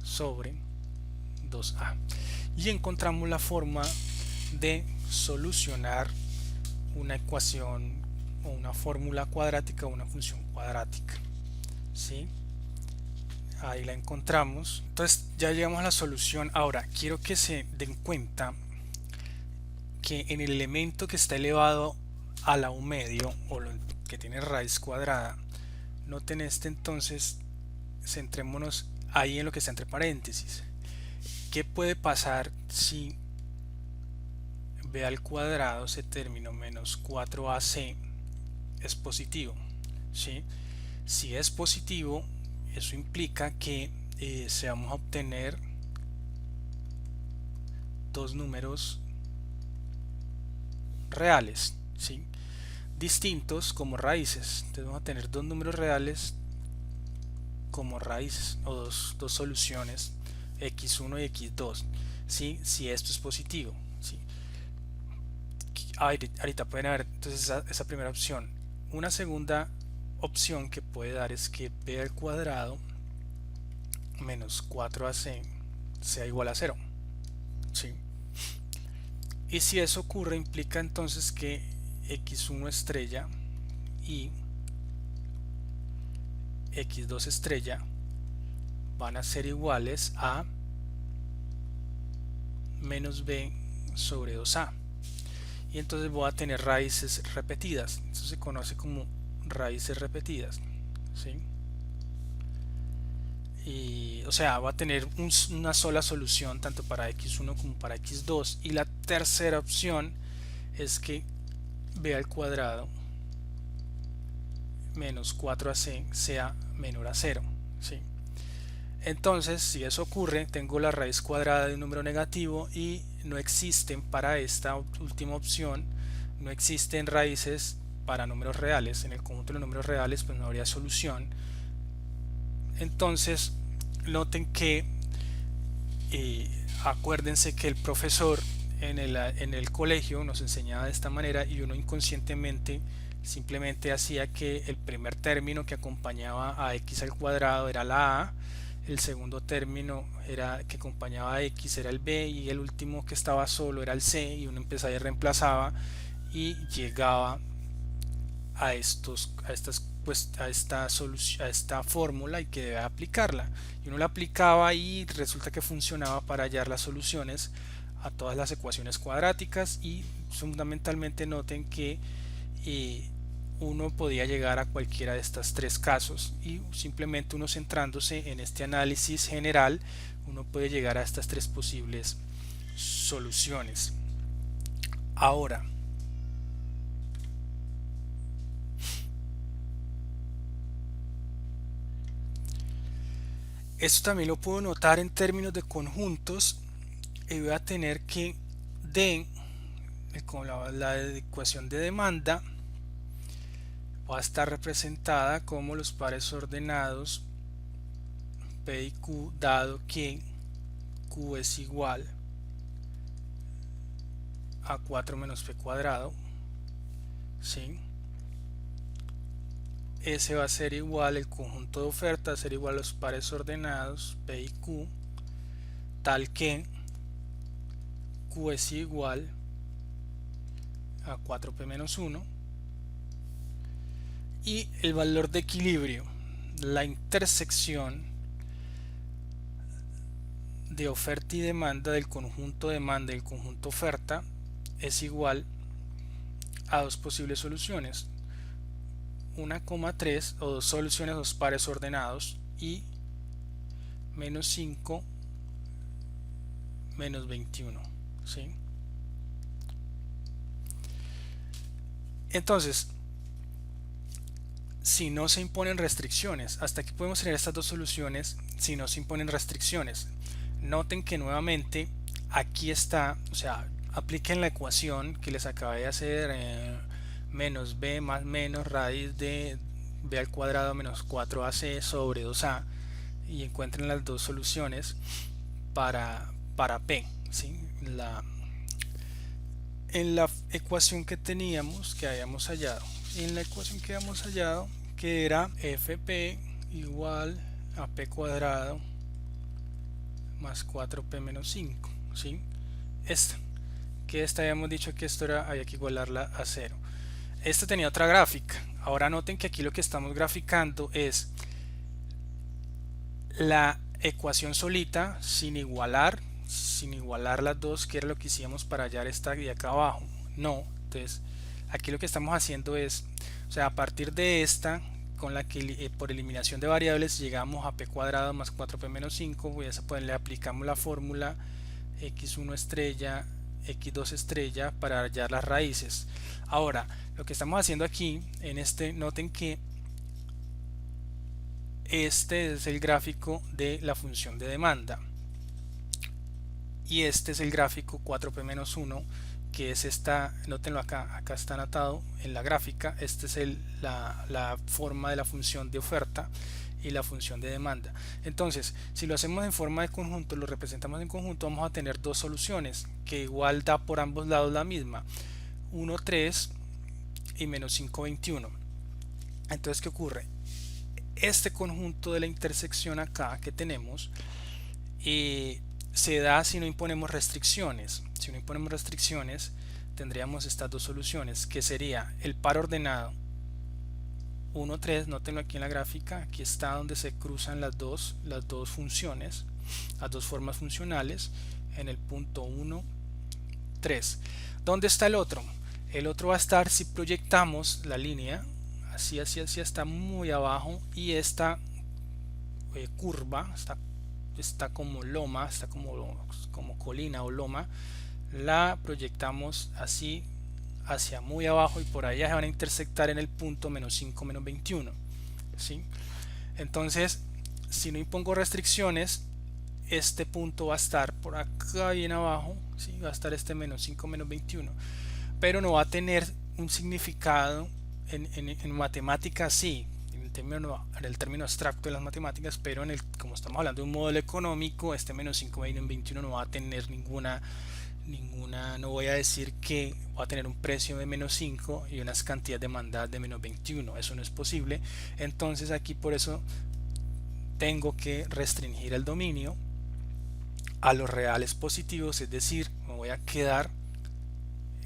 sobre 2a, y encontramos la forma de solucionar una ecuación o una fórmula cuadrática o una función cuadrática, ¿sí? Ahí la encontramos. Entonces ya llegamos a la solución. Ahora quiero que se den cuenta que en el elemento que está elevado a la 1 medio, o lo que tiene raíz cuadrada, noten entonces, centrémonos ahí en lo que está entre paréntesis. ¿Qué puede pasar si b al cuadrado, ese término menos 4ac, es positivo? ¿Sí? Si es positivo, eso implica que se vamos a obtener dos números reales, ¿sí? Distintos como raíces. Entonces vamos a tener dos números reales como raíces, o dos soluciones, x1 y x2, ¿sí? Si esto es positivo, ¿sí? Ahorita pueden haber entonces esa primera opción. Una segunda opción que puede dar es que b al cuadrado menos 4ac sea igual a 0, ¿sí? Y si eso ocurre, implica entonces que x1 estrella y x2 estrella van a ser iguales a menos b sobre 2a, y entonces voy a tener raíces repetidas. Eso se conoce como raíces repetidas, ¿sí? Y, o sea, va a tener una sola solución tanto para x1 como para x2, y la tercera opción es que b al cuadrado menos 4ac sea menor a 0, ¿sí? Entonces, si eso ocurre, tengo la raíz cuadrada de un número negativo y no existen para esta última opción, no existen raíces para números reales. En el conjunto de los números reales pues no habría solución. Entonces, noten que acuérdense que el profesor en el colegio nos enseñaba de esta manera, y uno inconscientemente simplemente hacía que el primer término que acompañaba a x al cuadrado era la a, el segundo término que acompañaba a x era el b, y el último que estaba solo era el c, y uno empezaba y reemplazaba y llegaba a esta fórmula y que debe aplicarla, y uno la aplicaba y resulta que funcionaba para hallar las soluciones a todas las ecuaciones cuadráticas. Y fundamentalmente noten que uno podía llegar a cualquiera de estos tres casos, y simplemente uno centrándose en este análisis general uno puede llegar a estas tres posibles soluciones. Ahora, esto también lo puedo notar en términos de conjuntos, y voy a tener que D, con la ecuación de demanda, va a estar representada como los pares ordenados P y Q, dado que Q es igual a 4 menos P cuadrado, ¿sí? S va a ser igual, el conjunto de oferta va a ser igual a los pares ordenados P y Q, tal que Q es igual a 4P menos 1, y el valor de equilibrio, la intersección de oferta y demanda del conjunto demanda y el conjunto oferta, es igual a dos posibles soluciones, 1,3 o dos soluciones, dos pares ordenados, y menos 5 menos 21, ¿sí? Entonces, si no se imponen restricciones, hasta aquí podemos tener estas dos soluciones si no se imponen restricciones. Noten que nuevamente aquí está, o sea, apliquen la ecuación que les acabé de hacer, menos b más menos raíz de b al cuadrado menos 4ac sobre 2a, y encuentren las dos soluciones para p, ¿sí? En la ecuación que teníamos, que habíamos hallado, que era fp igual a p cuadrado más 4p menos 5, ¿sí? Esta habíamos dicho que había que igualarla a 0. Esta tenía otra gráfica. Ahora noten que aquí lo que estamos graficando es la ecuación solita sin igualar las dos, que era lo que hicimos para hallar esta de acá abajo. No, entonces aquí lo que estamos haciendo es, o sea, a partir de esta, con la que por eliminación de variables llegamos a p cuadrado más 4p menos 5, pues le aplicamos la fórmula x1 estrella x2 estrella para hallar las raíces. Ahora, lo que estamos haciendo aquí noten que este es el gráfico de la función de demanda, y este es el gráfico 4p menos 1, que es esta, nótenlo acá está anotado en la gráfica. Esta es la forma de la función de oferta y la función de demanda. Entonces, si lo hacemos en forma de conjunto, lo representamos en conjunto, vamos a tener dos soluciones que igual da por ambos lados la misma, 1, 3 y menos 5, 21. Entonces, ¿qué ocurre? Este conjunto de la intersección acá que tenemos se da si no imponemos restricciones. Si no imponemos restricciones, tendríamos estas dos soluciones, que sería el par ordenado 1, 3, nótenlo aquí en la gráfica, aquí está donde se cruzan las dos funciones, las dos formas funcionales, en el punto 1, 3. ¿Dónde está el otro? El otro va a estar si proyectamos la línea, así, está muy abajo, y esta curva, está como loma, está como colina o loma, la proyectamos así hacia muy abajo y por allá se van a intersectar en el punto menos 5, menos 21. ¿Sí? Entonces, si no impongo restricciones, este punto va a estar por acá bien abajo, ¿sí? Va a estar este menos 5, menos 21, pero no va a tener un significado en matemáticas, sí, en el término abstracto de las matemáticas, pero como estamos hablando de un modelo económico, este menos 5, menos 21 no va a tener ninguna, no voy a decir que va a tener un precio de menos 5 y unas cantidades demandadas de menos 21, eso no es posible. Entonces aquí por eso tengo que restringir el dominio a los reales positivos, es decir, me voy a quedar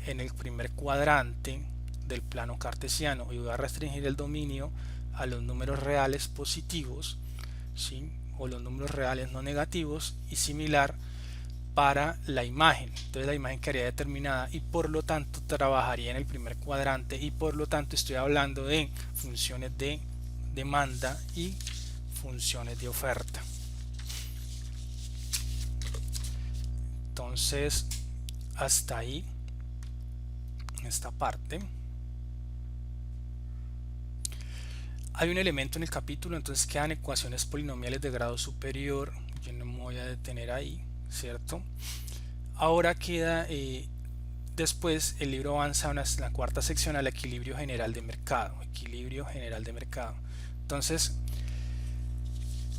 en el primer cuadrante del plano cartesiano y voy a restringir el dominio a los números reales positivos, ¿sí? O los números reales no negativos, y similar para la imagen. Entonces la imagen quedaría determinada y por lo tanto trabajaría en el primer cuadrante, y por lo tanto estoy hablando de funciones de demanda y funciones de oferta. Entonces hasta ahí esta parte. Hay un elemento en el capítulo, entonces quedan ecuaciones polinomiales de grado superior. Yo no me voy a detener ahí, ¿cierto? Ahora queda, después el libro avanza en la cuarta sección al equilibrio general de mercado. Equilibrio general de mercado. Entonces,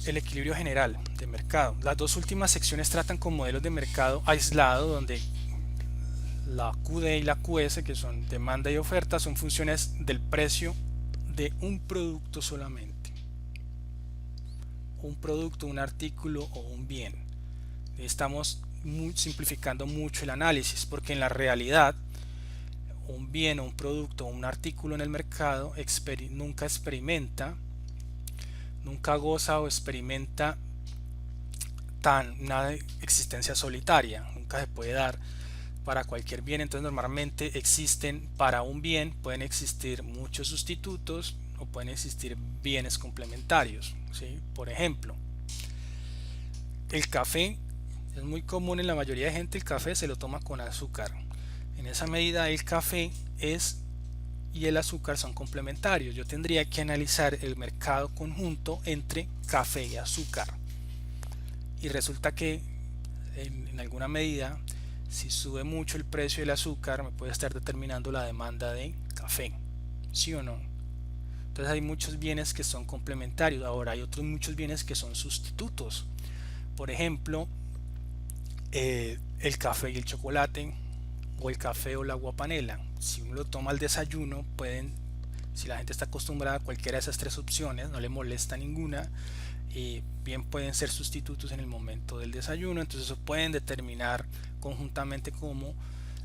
el equilibrio general de mercado. Las dos últimas secciones tratan con modelos de mercado aislado, donde la QD y la QS, que son demanda y oferta, son funciones del precio de un producto solamente. Un producto, un artículo o un bien. Estamos simplificando mucho el análisis, porque en la realidad un bien o un producto o un artículo en el mercado nunca goza o experimenta una existencia solitaria, nunca se puede dar para cualquier bien. Entonces normalmente existen, para un bien pueden existir muchos sustitutos o pueden existir bienes complementarios, ¿sí? Por ejemplo, el café es muy común en la mayoría de gente, el café se lo toma con azúcar. En esa medida el café y el azúcar son complementarios. Yo tendría que analizar el mercado conjunto entre café y azúcar, y resulta que en alguna medida, si sube mucho el precio del azúcar, me puede estar determinando la demanda de café, ¿sí o no? Entonces hay muchos bienes que son complementarios. Ahora hay otros muchos bienes que son sustitutos. Por ejemplo, el café y el chocolate, o el café o la agua panela. Si uno lo toma al desayuno, si la gente está acostumbrada a cualquiera de esas tres opciones, no le molesta ninguna, bien pueden ser sustitutos en el momento del desayuno. Entonces eso pueden determinar conjuntamente como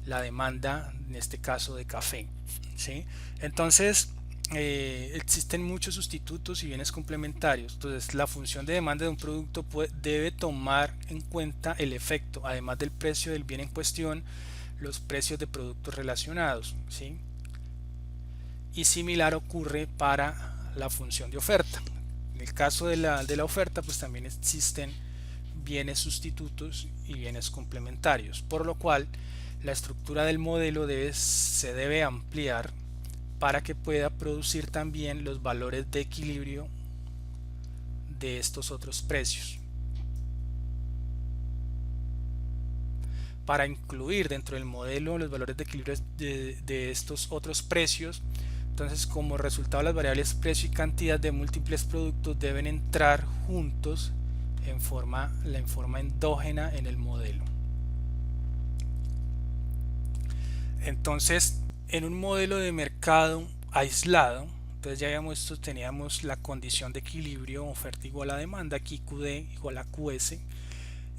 la demanda, en este caso de café, ¿sí? Entonces existen muchos sustitutos y bienes complementarios. Entonces la función de demanda de un producto debe tomar en cuenta el efecto, además del precio del bien en cuestión, los precios de productos relacionados, ¿sí? Y similar ocurre para la función de oferta. En el caso de la oferta, pues también existen bienes sustitutos y bienes complementarios, por lo cual la estructura del modelo se debe ampliar para que pueda producir también los valores de equilibrio de estos otros precios. Para incluir dentro del modelo los valores de equilibrio de estos otros precios, entonces como resultado las variables precio y cantidad de múltiples productos deben entrar juntos en forma endógena en el modelo. Entonces, en un modelo de mercado aislado, entonces ya teníamos la condición de equilibrio, oferta igual a demanda, aquí QD igual a QS,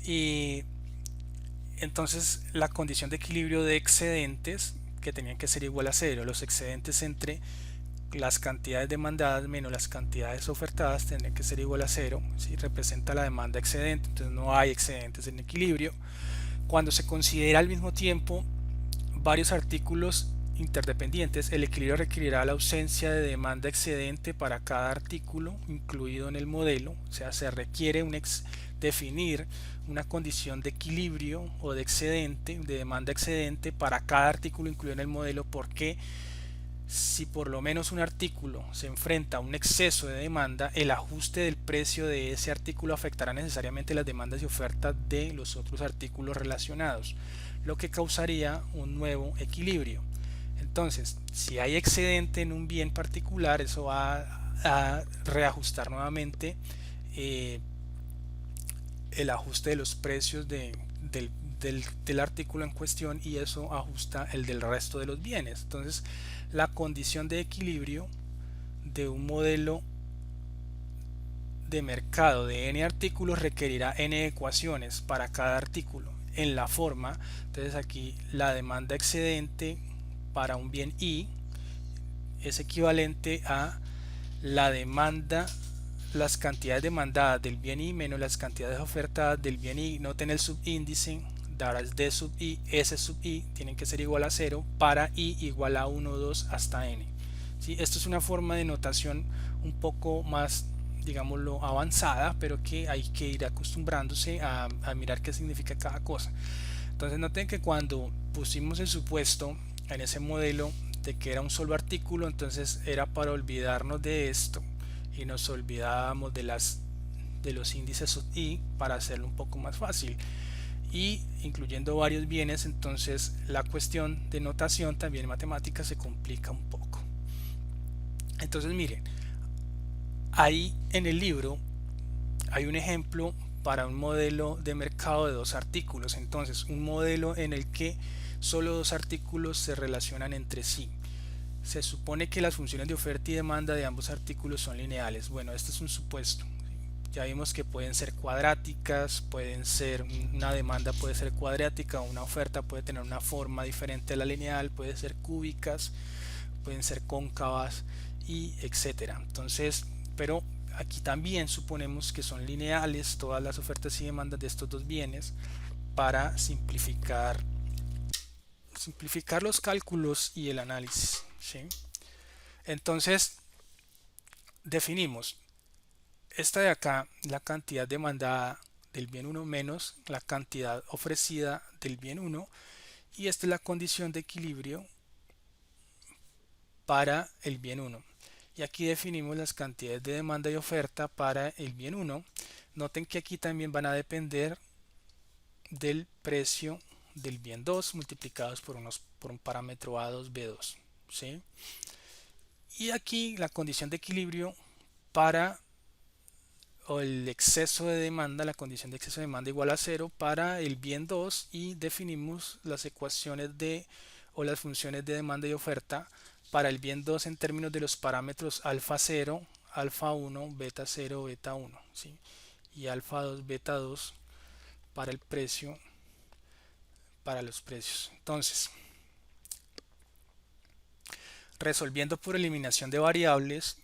y entonces la condición de equilibrio de excedentes, que tenían que ser igual a cero, los excedentes entre las cantidades demandadas menos las cantidades ofertadas tienen que ser igual a cero, ¿sí? Representa la demanda excedente, entonces no hay excedentes en equilibrio. Cuando se considera al mismo tiempo varios artículos interdependientes, el equilibrio requerirá la ausencia de demanda excedente para cada artículo incluido en el modelo, o sea, se requiere definir una condición de equilibrio o de excedente, de demanda excedente para cada artículo incluido en el modelo, porque si por lo menos un artículo se enfrenta a un exceso de demanda, el ajuste del precio de ese artículo afectará necesariamente las demandas y ofertas de los otros artículos relacionados, lo que causaría un nuevo equilibrio. Entonces, si hay excedente en un bien particular, eso va a reajustar nuevamente eh, el ajuste de los precios del artículo en cuestión, y eso ajusta el del resto de los bienes. Entonces, la condición de equilibrio de un modelo de mercado de n artículos requerirá n ecuaciones para cada artículo en la forma. Entonces aquí la demanda excedente para un bien I es equivalente a la demanda, las cantidades demandadas del bien I menos las cantidades ofertadas del bien I. Noten el subíndice, darás D sub I, S sub I tienen que ser igual a 0 para I igual a 1, 2 hasta n. ¿Sí? Esto es una forma de notación un poco más, digámoslo, avanzada, pero que hay que ir acostumbrándose a mirar qué significa cada cosa. Entonces noten que cuando pusimos el supuesto en ese modelo de que era un solo artículo, entonces era para olvidarnos de esto y nos olvidábamos de los índices I para hacerlo un poco más fácil, y incluyendo varios bienes, entonces la cuestión de notación también en matemáticas se complica un poco. Entonces miren, ahí en el libro hay un ejemplo para un modelo de mercado de dos artículos. Entonces, un modelo en el que solo dos artículos se relacionan entre sí. Se supone que las funciones de oferta y demanda de ambos artículos son lineales. Bueno, este es un supuesto. Ya vimos que pueden ser cuadráticas, pueden ser, una demanda puede ser cuadrática, una oferta puede tener una forma diferente a la lineal, puede ser cúbicas, pueden ser cóncavas y etcétera. Entonces, pero aquí también suponemos que son lineales todas las ofertas y demandas de estos dos bienes para simplificar los cálculos y el análisis, ¿sí? Entonces definimos esta de acá, la cantidad demandada del bien 1 menos la cantidad ofrecida del bien 1, y esta es la condición de equilibrio para el bien 1. Y aquí definimos las cantidades de demanda y oferta para el bien 1. Noten que aquí también van a depender del precio del bien 2 multiplicados por un parámetro A2, B2, ¿sí? Y aquí la condición de equilibrio para el exceso de demanda, la condición de exceso de demanda igual a 0 para el bien 2, y definimos las ecuaciones o las funciones de demanda y oferta para el bien 2 en términos de los parámetros alfa 0, alfa 1, beta 0, beta 1, ¿sí? Y alfa 2, beta 2 para el precio, para los precios. Entonces, resolviendo por eliminación de variables,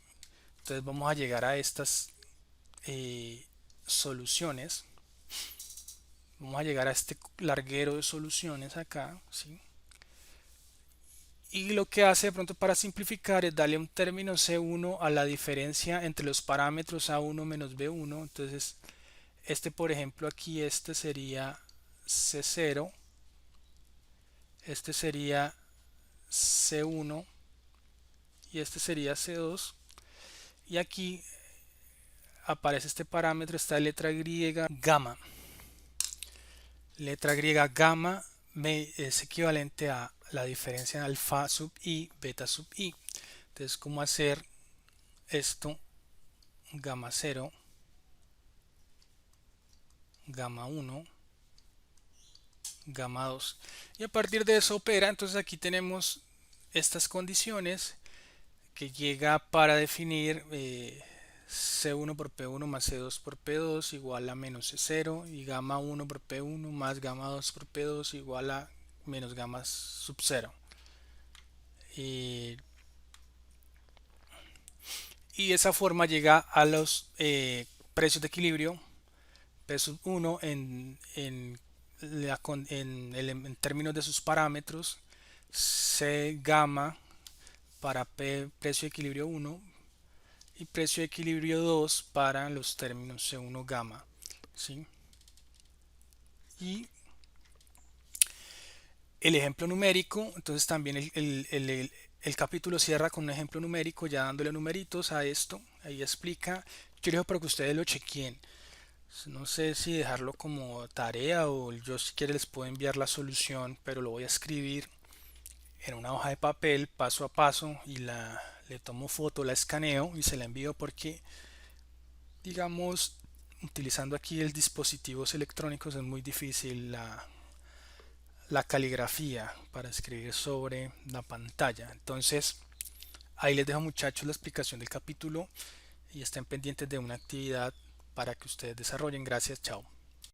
entonces vamos a llegar a estas soluciones. Vamos a llegar a este larguero de soluciones acá, ¿sí? Y lo que hace de pronto para simplificar es darle un término C1 a la diferencia entre los parámetros A1 menos B1. Entonces, este por ejemplo aquí, este sería C0, este sería C1 y este sería C2. Y aquí aparece este parámetro, esta letra griega gamma. Letra griega gamma es equivalente a la diferencia de alfa sub i, beta sub i. Entonces, ¿cómo hacer esto? Gamma 0, gamma 1, gamma 2. Y a partir de eso opera. Entonces aquí tenemos estas condiciones que llega para definir C1 por P1 más C2 por P2 igual a menos C0, y gamma 1 por P1 más gamma 2 por P2 igual a menos gamma sub 0. Y y de esa forma llega a los precios de equilibrio. Peso 1 en términos de sus parámetros, C gamma para precio de equilibrio 1 y precio de equilibrio 2 para los términos C1 gamma, ¿sí? Y el ejemplo numérico, entonces también el capítulo cierra con un ejemplo numérico, ya dándole numeritos a esto. Ahí explica, yo dejo para que ustedes lo chequeen. No sé si dejarlo como tarea o yo si quieren les puedo enviar la solución, pero lo voy a escribir en una hoja de papel paso a paso y le tomo foto, la escaneo y se la envío porque, digamos, utilizando aquí el dispositivos electrónicos es muy difícil la caligrafía para escribir sobre la pantalla. Entonces, ahí les dejo muchachos la explicación del capítulo y estén pendientes de una actividad para que ustedes desarrollen. Gracias, chao.